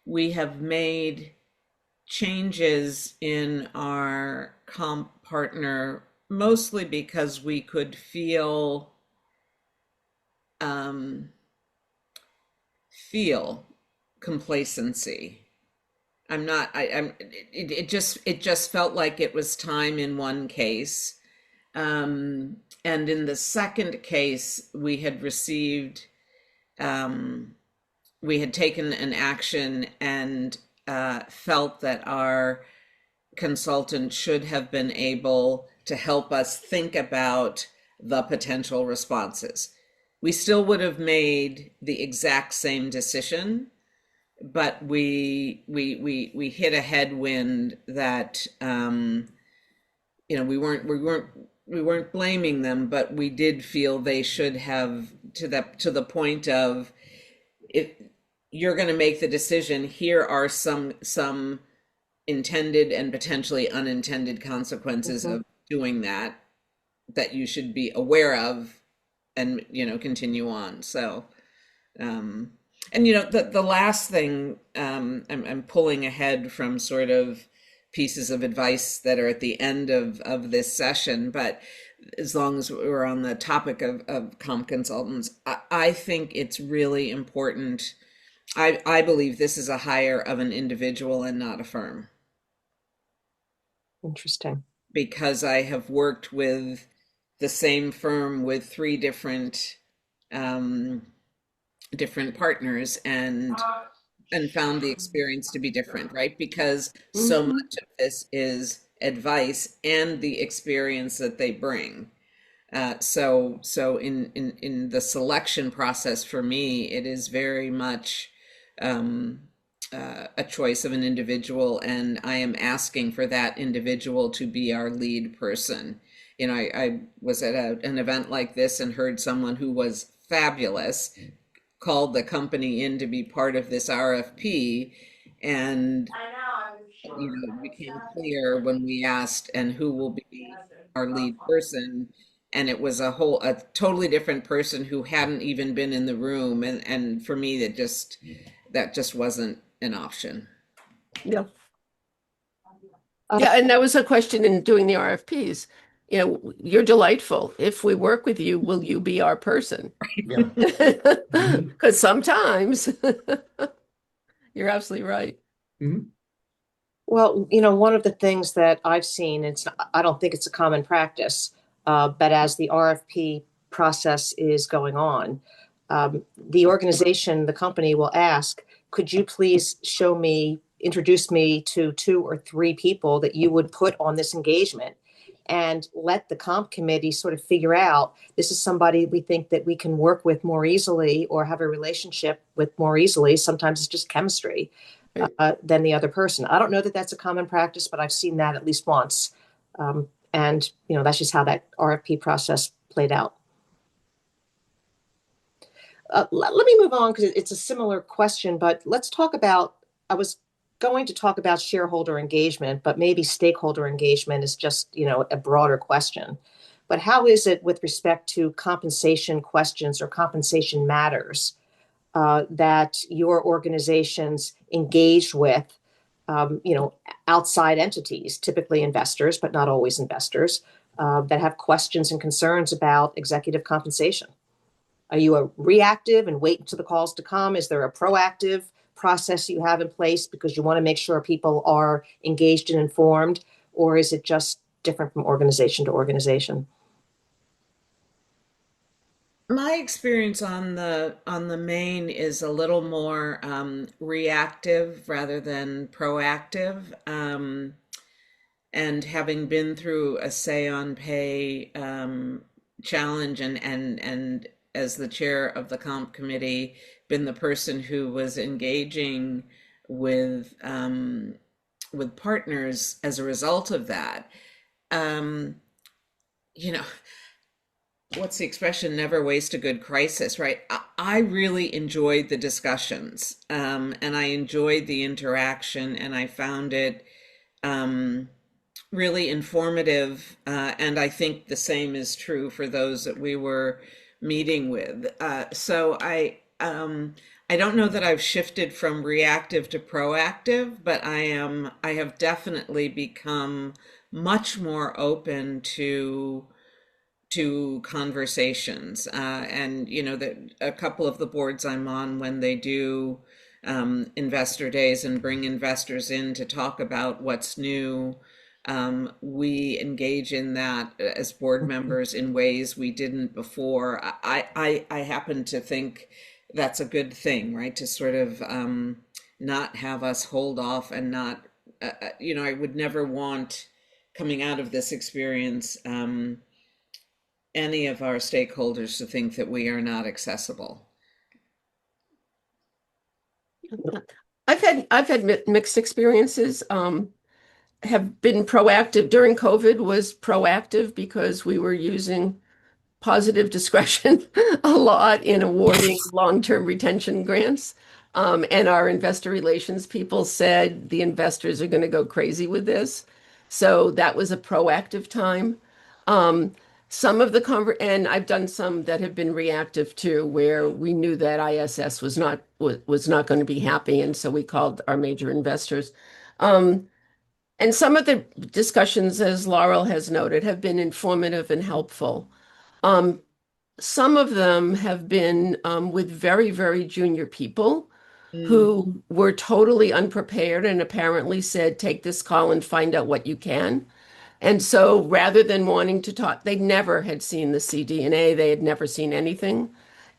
We have made changes in our comp partner mostly because we could feel complacency. It just felt like it was time in one case. And in the second case, we had taken an action and felt that our consultant should have been able to help us think about the potential responses. We still would have made the exact same decision, but we hit a headwind that we weren't blaming them, but we did feel they should have, to the point of, if you're going to make the decision, here are some intended and potentially unintended consequences of doing that you should be aware of, and continue on. So the last thing, I'm pulling ahead from sort of pieces of advice that are at the end of this session, but as long as we're on the topic of comp consultants, I think it's really important. I believe this is a hire of an individual and not a firm. Interesting. Because I have worked with the same firm with three different partners, and found the experience to be different, right? Because so much of this is advice and the experience that they bring. So in the selection process for me, it is very much a choice of an individual, and I am asking for that individual to be our lead person. I was at an event like this and heard someone who was fabulous called the company in to be part of this RFP, and it became clear when we asked, and who will be our lead person, and it was a totally different person who hadn't even been in the room, and for me that just wasn't an option. Yeah. Yeah, and that was a question in doing the RFPs. You're delightful. If we work with you, will you be our person? Yeah. Because sometimes you're absolutely right. Mm-hmm. Well, one of the things that I've seen, I don't think it's a common practice, but as the RFP process is going on, the organization, the company will ask, could you please introduce me to 2 or 3 people that you would put on this engagement? and let the comp committee sort of figure out this is somebody we think that we can work with more easily or have a relationship with more easily. Sometimes it's just chemistry than the other person. I don't know that that's a common practice, but I've seen that at least once. And, that's just how that RFP process played out. Let me move on because it's a similar question, but let's talk about, I was going to talk about shareholder engagement, but maybe stakeholder engagement is just, a broader question. But how is it with respect to compensation questions or compensation matters that your organizations engage with, outside entities, typically investors, but not always investors, that have questions and concerns about executive compensation? Are you a reactive and wait until the calls to come? Is there a proactive process you have in place because you want to make sure people are engaged and informed? Or is it just different from organization to organization? My experience on the main is a little more reactive rather than proactive. And having been through a say on pay challenge and as the chair of the comp committee, been the person who was engaging with partners as a result of that. You know, what's the expression? Never waste a good crisis, right? I really enjoyed the discussions, and I enjoyed the interaction, and I found it really informative. And I think the same is true for those that we were meeting with. I don't know that I've shifted from reactive to proactive, but I have definitely become much more open to conversations. And that a couple of the boards I'm on, when they do investor days and bring investors in to talk about what's new, we engage in that as board members in ways we didn't before. I happen to think that's a good thing, right? To sort of not have us hold off and not, I would never want, coming out of this experience, any of our stakeholders to think that we are not accessible. I've had mixed experiences. Have been proactive during COVID, was proactive because we were using positive discretion a lot in awarding long-term retention grants. And our investor relations people said the investors are going to go crazy with this. So that was a proactive time. Some of the and I've done some that have been reactive too, where we knew that ISS was not going to be happy, and so we called our major investors. And some of the discussions, as Laurel has noted, have been informative and helpful. Um, some of them have been with very, very junior people Mm. who were totally unprepared and apparently said, take this call and find out what you can. And so rather than wanting to talk, they never had seen the CDNA, they had never seen anything.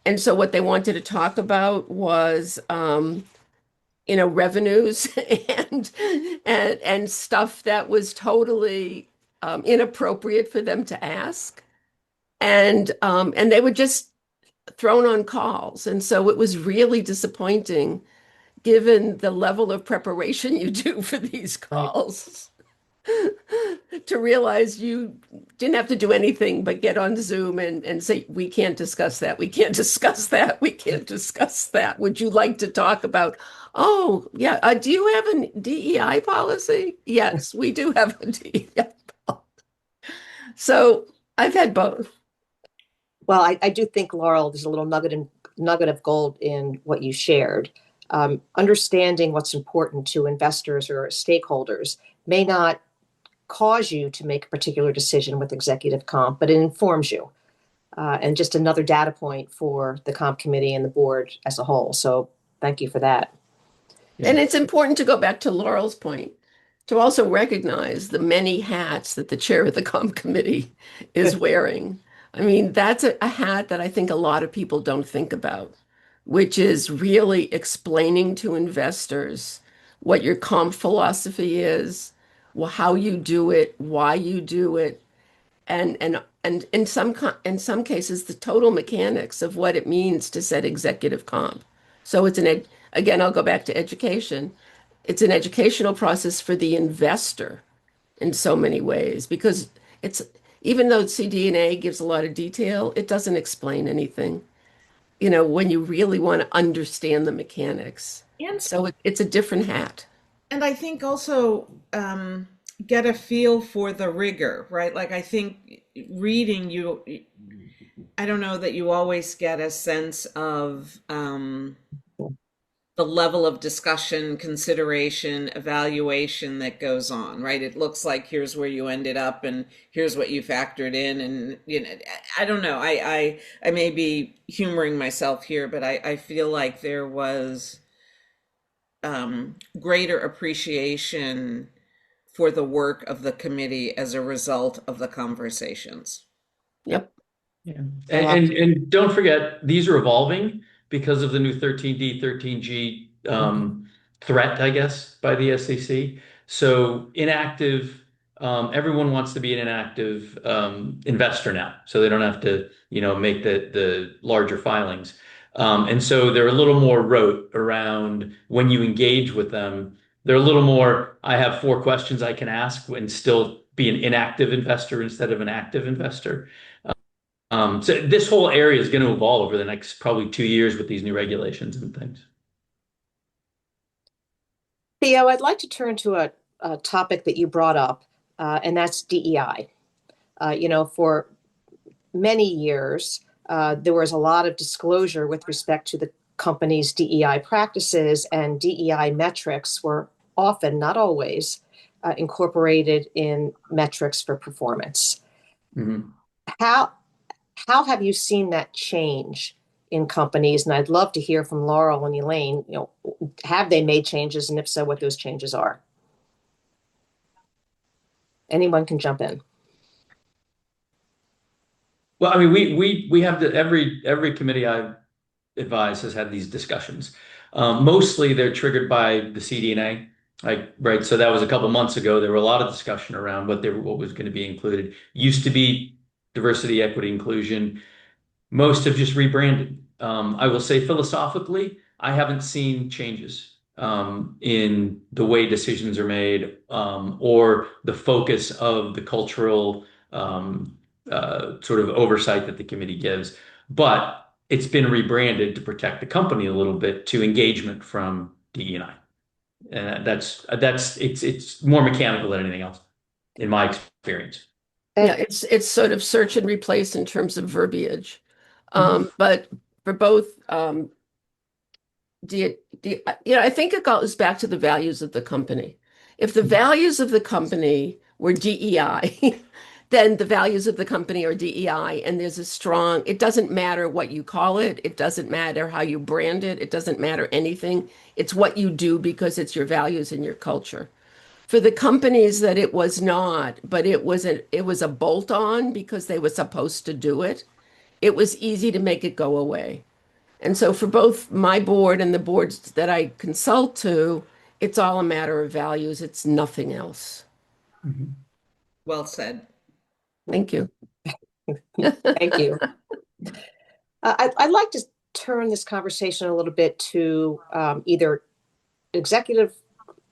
And so what they wanted to talk about was revenues and and stuff that was totally inappropriate for them to ask. And they were just thrown on calls. And so it was really disappointing given the level of preparation you do for these Right. calls to realize you didn't have to do anything but get on Zoom and say, we can't discuss that. We can't discuss that. We can't discuss that. Would you like to talk about, oh, yeah, do you have a DEI policy? Yes, we do have a DEI policy. So I've had both. Well, I do think, Laurel, there's a little nugget of gold in what you shared. Understanding what's important to investors or stakeholders may not cause you to make a particular decision with executive comp, but it informs you. And just another data point for the comp committee and the board as a whole. So thank you for that. And it's important to go back to Laurel's point, to also recognize the many hats that the chair of the comp committee is wearing. I mean, that's a hat that I think a lot of people don't think about, which is really explaining to investors what your comp philosophy is, how you do it, why you do it, and in some cases the total mechanics of what it means to set executive comp. So again, I'll go back to education. It's an educational process for the investor in so many ways because it's even though CD&A gives a lot of detail, it doesn't explain anything, when you really want to understand the mechanics. And So it's a different hat. and I think also get a feel for the rigor, right? Like I think reading you, I don't know that you always get a sense of the level of discussion, consideration, evaluation that goes on, right? It looks like here's where you ended up and here's what you factored in. And, I don't know. I may be humoring myself here, but I feel like there was greater appreciation for the work of the committee as a result of the conversations. Yep. Yeah. And don't forget, these are evolving because of the new 13D, 13G threat, I guess, by the SEC. So inactive, everyone wants to be an inactive investor now, so they don't have to, make the larger filings. And so they're a little more rote around when you engage with them. They're a little more, I have 4 questions I can ask and still be an inactive investor instead of an active investor. So this whole area is going to evolve over the next probably 2 years with these new regulations and things. Theo, I'd like to turn to a topic that you brought up, and that's DEI. For many years, there was a lot of disclosure with respect to the company's DEI practices, and DEI metrics were often, not always, incorporated in metrics for performance. Mm-hmm. How have you seen that change in companies? And I'd love to hear from Laurel and Elaine, have they made changes? And if so, what those changes are? Anyone can jump in. Well, I mean, we have every committee I've advised has had these discussions. Mostly they're triggered by the CD&A, right? So that was a couple months ago. There were a lot of discussion around what was going to be included. Used to be diversity, equity, inclusion. Most have just rebranded. I will say philosophically, I haven't seen changes in the way decisions are made or the focus of the cultural sort of oversight that the committee gives. But it's been rebranded to protect the company a little bit to engagement from DE&I. And it's more mechanical than anything else, in my experience. Yeah, it's sort of search and replace in terms of verbiage. But for both, I think it goes back to the values of the company. If the values of the company were DEI, then the values of the company are DEI, and it doesn't matter what you call it. It doesn't matter how you brand it. It doesn't matter anything. It's what you do because it's your values and your culture. For the companies that it was not, but it was a bolt-on because they were supposed to do it, it was easy to make it go away. And so for both my board and the boards that I consult to, it's all a matter of values. It's nothing else. Mm-hmm. Well said. Thank you. Thank you. I'd like to turn this conversation a little bit to either executive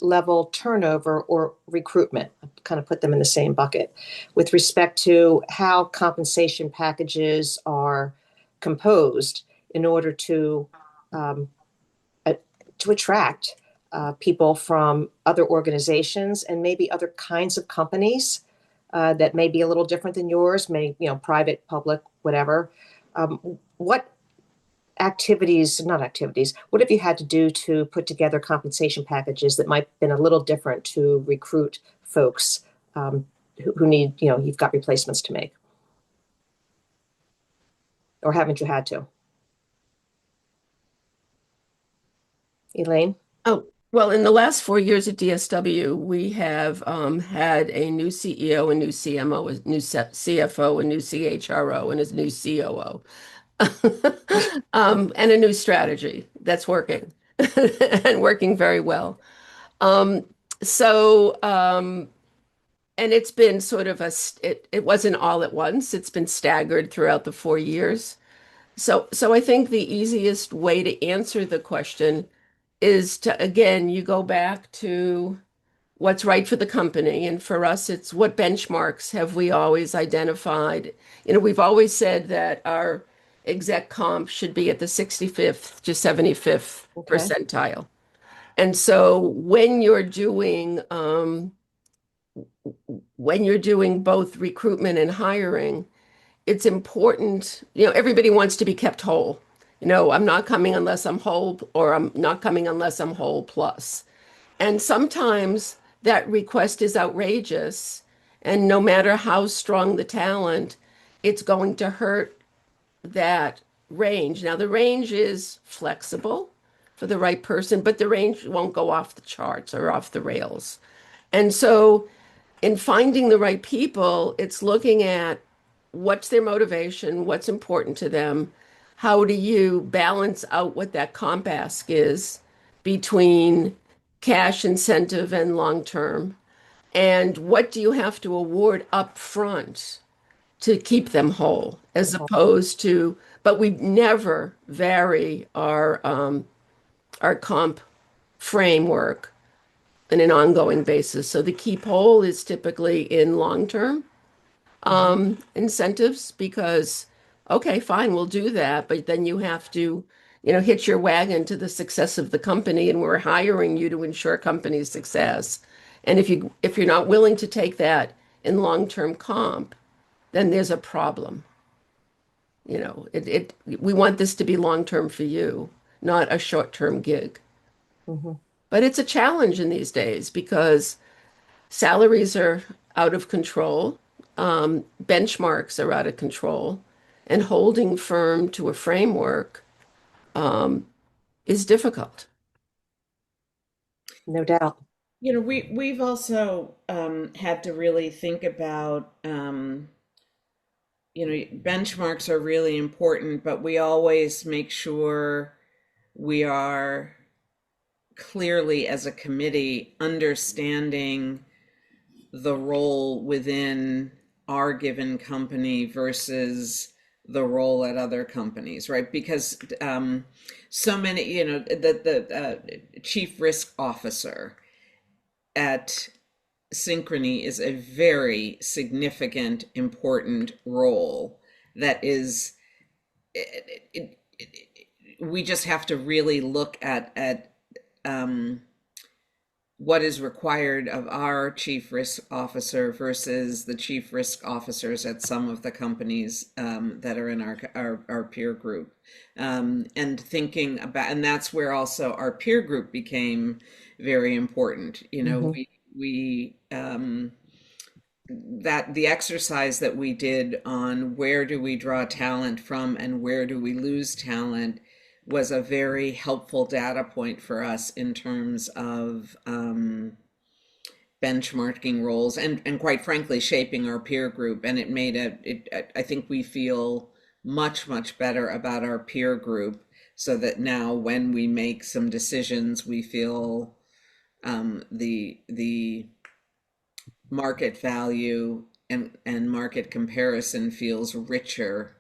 level turnover or recruitment, kind of put them in the same bucket with respect to how compensation packages are composed in order to attract people from other organizations and maybe other kinds of companies that may be a little different than yours, private, public, whatever. What what have you had to do to put together compensation packages that might have been a little different to recruit folks who need, you've got replacements to make? Or haven't you had to? Elaine? Oh, well, in the last 4 years at DSW, we have had a new CEO, a new CMO, a new CFO, a new CHRO, and a new COO. And a new strategy that's working and working very well. So, And it's been sort of it wasn't all at once. It's been staggered throughout the 4 years. So I think the easiest way to answer the question is to, again, you go back to what's right for the company. And for us, it's what benchmarks have we always identified? We've always said that our exec comp should be at the 65th to 75th Okay. percentile. And so when you're doing both recruitment and hiring, it's important, everybody wants to be kept whole. I'm not coming unless I'm whole, or I'm not coming unless I'm whole plus. And sometimes that request is outrageous. And no matter how strong the talent, it's going to hurt that range. Now, the range is flexible for the right person, but the range won't go off the charts or off the rails. And so, in finding the right people, it's looking at what's their motivation, what's important to them, how do you balance out what that comp ask is between cash incentive and long term, and what do you have to award up front to keep them whole, as opposed to, but we never vary our comp framework on an ongoing basis. So the keep whole is typically in long term incentives because, okay, fine, we'll do that, but then you have to, hitch your wagon to the success of the company, and we're hiring you to ensure company success. And if you're not willing to take that in long-term comp, then there's a problem. We want this to be long-term for you, not a short-term gig. Mm-hmm. But it's a challenge in these days because salaries are out of control, benchmarks are out of control, and holding firm to a framework is difficult. No doubt. We've also had to really think about benchmarks are really important, but we always make sure we are clearly, as a committee, understanding the role within our given company versus the role at other companies, right? Because so many, the chief risk officer at Synchrony is a very significant, important role that is, we just have to really look at what is required of our chief risk officer versus the chief risk officers at some of the companies that are in our peer group, and thinking about, and that's where also our peer group became very important. We that the exercise that we did on where do we draw talent from and where do we lose talent was a very helpful data point for us in terms of benchmarking roles and quite frankly shaping our peer group. And it made I think we feel much better about our peer group, so that now when we make some decisions, we feel the market value and market comparison feels richer,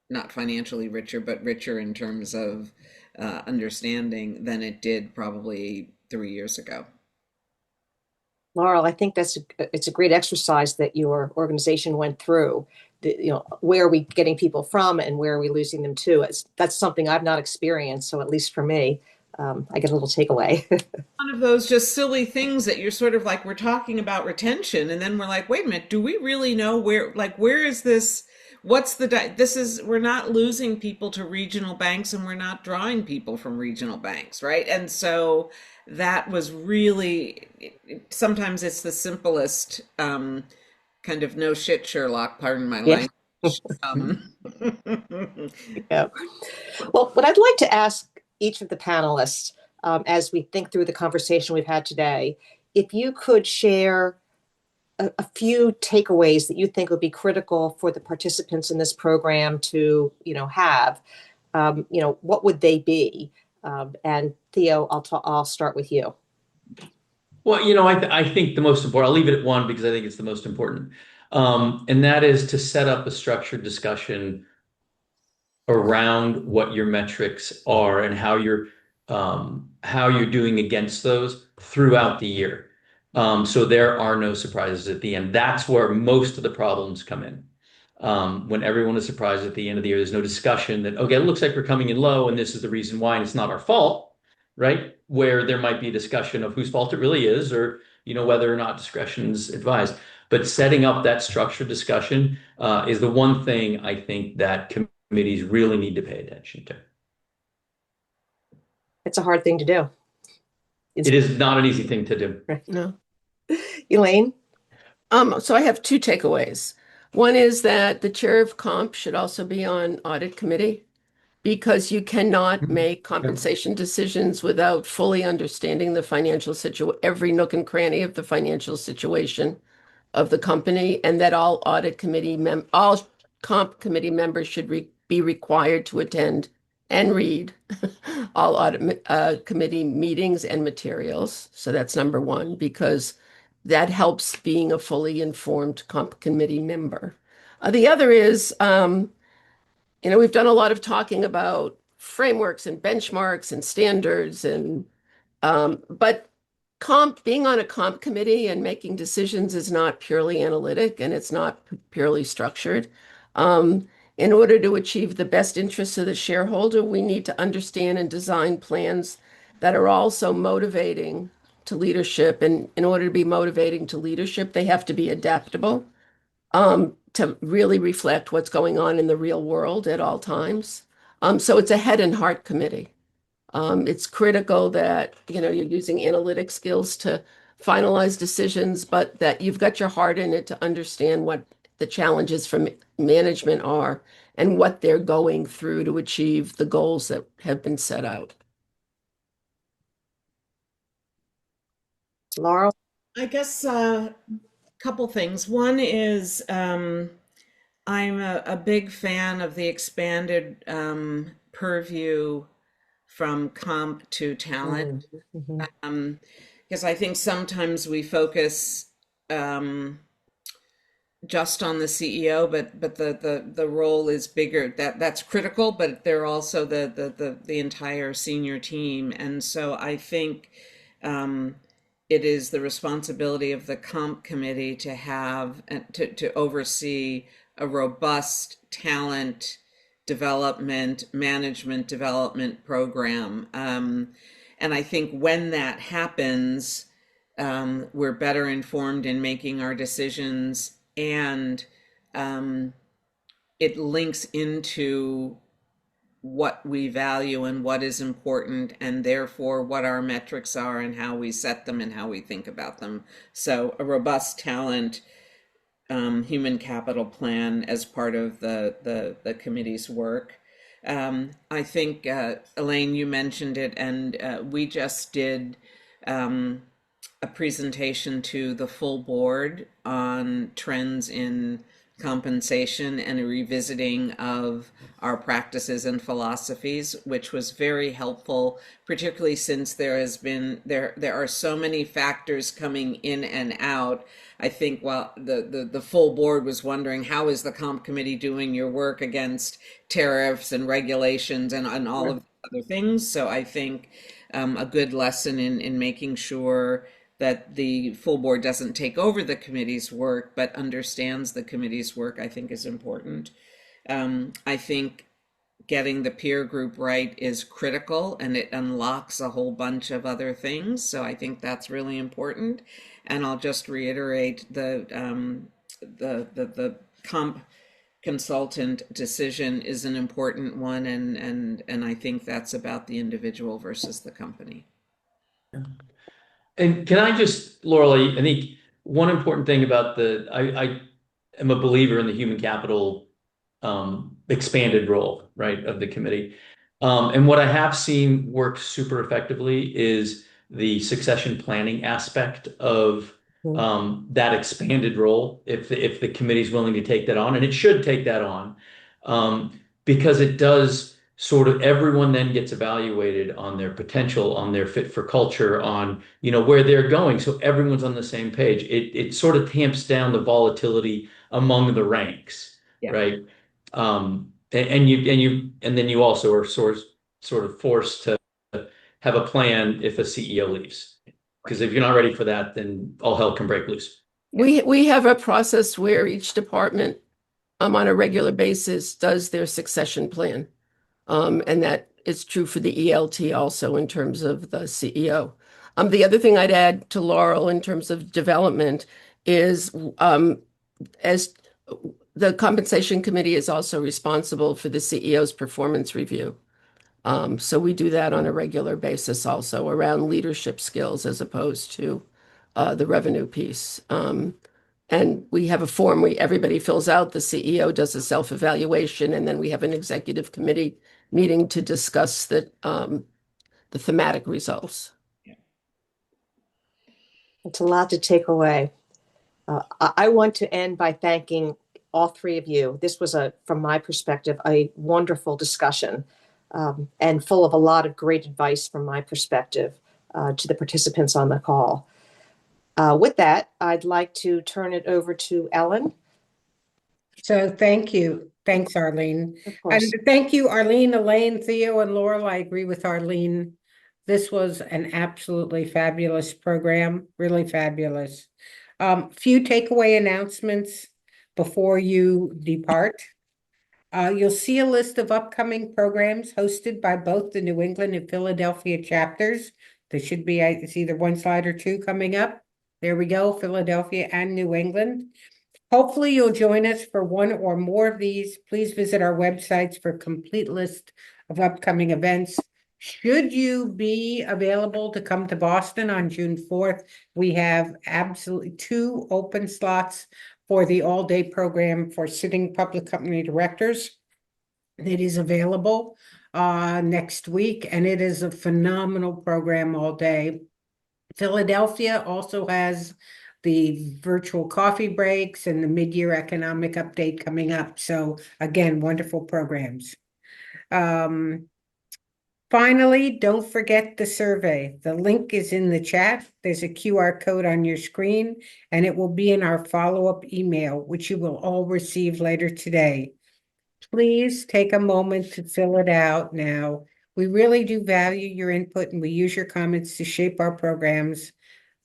not financially richer, but richer in terms of understanding than it did probably 3 years ago. Laurel, I think it's a great exercise that your organization went through. Where are we getting people from and where are we losing them to? That's something I've not experienced. So at least for me, I get a little takeaway. One of those just silly things that you're sort of like, we're talking about retention, and then we're like, wait a minute, do we really know where is this? We're not losing people to regional banks, and we're not drawing people from regional banks, right? And so that was really, sometimes it's the simplest kind of no shit Sherlock, pardon my Yeah. language. Yeah. Well, what I'd like to ask each of the panelists, as we think through the conversation we've had today, if you could share a few takeaways that you think would be critical for the participants in this program to, have, what would they be? And Theo, I'll start with you. Well, I think the most important, I'll leave it at one because I think it's the most important. And that is to set up a structured discussion around what your metrics are and how you're doing against those throughout the year. So there are no surprises at the end. That's where most of the problems come in. When everyone is surprised at the end of the year, there's no discussion that, okay, it looks like we're coming in low and this is the reason why, and it's not our fault, right? Where there might be a discussion of whose fault it really is, or whether or not discretion is advised. But setting up that structured discussion is the one thing I think that committees really need to pay attention to. It's a hard thing to do. It is not an easy thing to do. No. Elaine? So I have two takeaways. One is that the chair of comp should also be on audit committee because you cannot make compensation decisions without fully understanding the financial situation, every nook and cranny of the financial situation of the company, and that all all comp committee members should be required to attend and read all audit committee meetings and materials. So that's number one, because that helps being a fully informed comp committee member. The other is, we've done a lot of talking about frameworks and benchmarks and standards, but being on a comp committee and making decisions is not purely analytic and it's not purely structured. In order to achieve the best interests of the shareholder, we need to understand and design plans that are also motivating to leadership. And in order to be motivating to leadership, they have to be adaptable, to really reflect what's going on in the real world at all times. So it's a head and heart committee. It's critical that, you're using analytic skills to finalize decisions, but that you've got your heart in it to understand what the challenges from management are and what they're going through to achieve the goals that have been set out. Laurel? I guess a couple things. One is I'm a big fan of the expanded purview from comp to talent. Because I think sometimes we focus just on the CEO, but the role is bigger. That's critical, but they're also the entire senior team. And so I think it is the responsibility of the comp committee to have to oversee a robust talent development, management development program. And I think when that happens, we're better informed in making our decisions, and it links into what we value and what is important, and therefore what our metrics are and how we set them and how we think about them. So a robust talent human capital plan as part of the committee's work. I think, Elaine, you mentioned it, and we just did a presentation to the full board on trends in compensation and a revisiting of our practices and philosophies, which was very helpful, particularly since there are so many factors coming in and out. I think while the full board was wondering, how is the comp committee doing your work against tariffs and regulations and all of the other things? So I think a good lesson in making sure that the full board doesn't take over the committee's work, but understands the committee's work, I think is important. I think getting the peer group right is critical, and it unlocks a whole bunch of other things. So I think that's really important. And I'll just reiterate the comp consultant decision is an important one, and I think that's about the individual versus the company. And can I just, Laurel, I think one important thing about I am a believer in the human capital expanded role, right, of the committee. And what I have seen work super effectively is the succession planning aspect of that expanded role, if the committee is willing to take that on, and it should take that on, because it does sort of everyone then gets evaluated on their potential, on their fit for culture, on, where they're going. So everyone's on the same page. It sort of tamps down the volatility among the ranks, Yeah. right? And then you also are sort of forced to have a plan if a CEO leaves. Because if you're not ready for that, then all hell can break loose. We have a process where each department on a regular basis does their succession plan. And that is true for the ELT also in terms of the CEO. The other thing I'd add to Laurel in terms of development is as the compensation committee is also responsible for the CEO's performance review. So we do that on a regular basis also around leadership skills as opposed to the revenue piece. And we have a form where everybody fills out. The CEO does a self-evaluation, and then we have an executive committee meeting to discuss the thematic results. It's a lot to take away. I want to end by thanking all three of you. This was, from my perspective, a wonderful discussion and full of a lot of great advice from my perspective to the participants on the call. With that, I'd like to turn it over to Ellen. So thank you. Thanks, Arlene. Of course. And thank you, Arlene, Elaine, Theo, and Laurel. I agree with Arlene. This was an absolutely fabulous program, really fabulous. Few takeaway announcements before you depart. You'll see a list of upcoming programs hosted by both the New England and Philadelphia chapters. There should be, it's either one slide or two coming up. There we go, Philadelphia and New England. Hopefully you'll join us for one or more of these. Please visit our websites for a complete list of upcoming events. Should you be available to come to Boston on June 4th, we have absolutely 2 open slots for the all-day program for sitting public company directors. It is available next week, and it is a phenomenal program all day. Philadelphia also has the virtual coffee breaks and the mid-year economic update coming up. So again, wonderful programs. Finally, don't forget the survey. The link is in the chat. There's a QR code on your screen, and it will be in our follow-up email, which you will all receive later today. Please take a moment to fill it out now. We really do value your input, and we use your comments to shape our programs.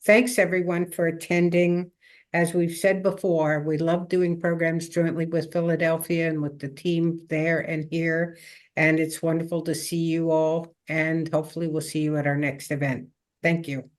Thanks, everyone, for attending. As we've said before, we love doing programs jointly with Philadelphia and with the team there and here. And it's wonderful to see you all. And hopefully we'll see you at our next event. Thank you.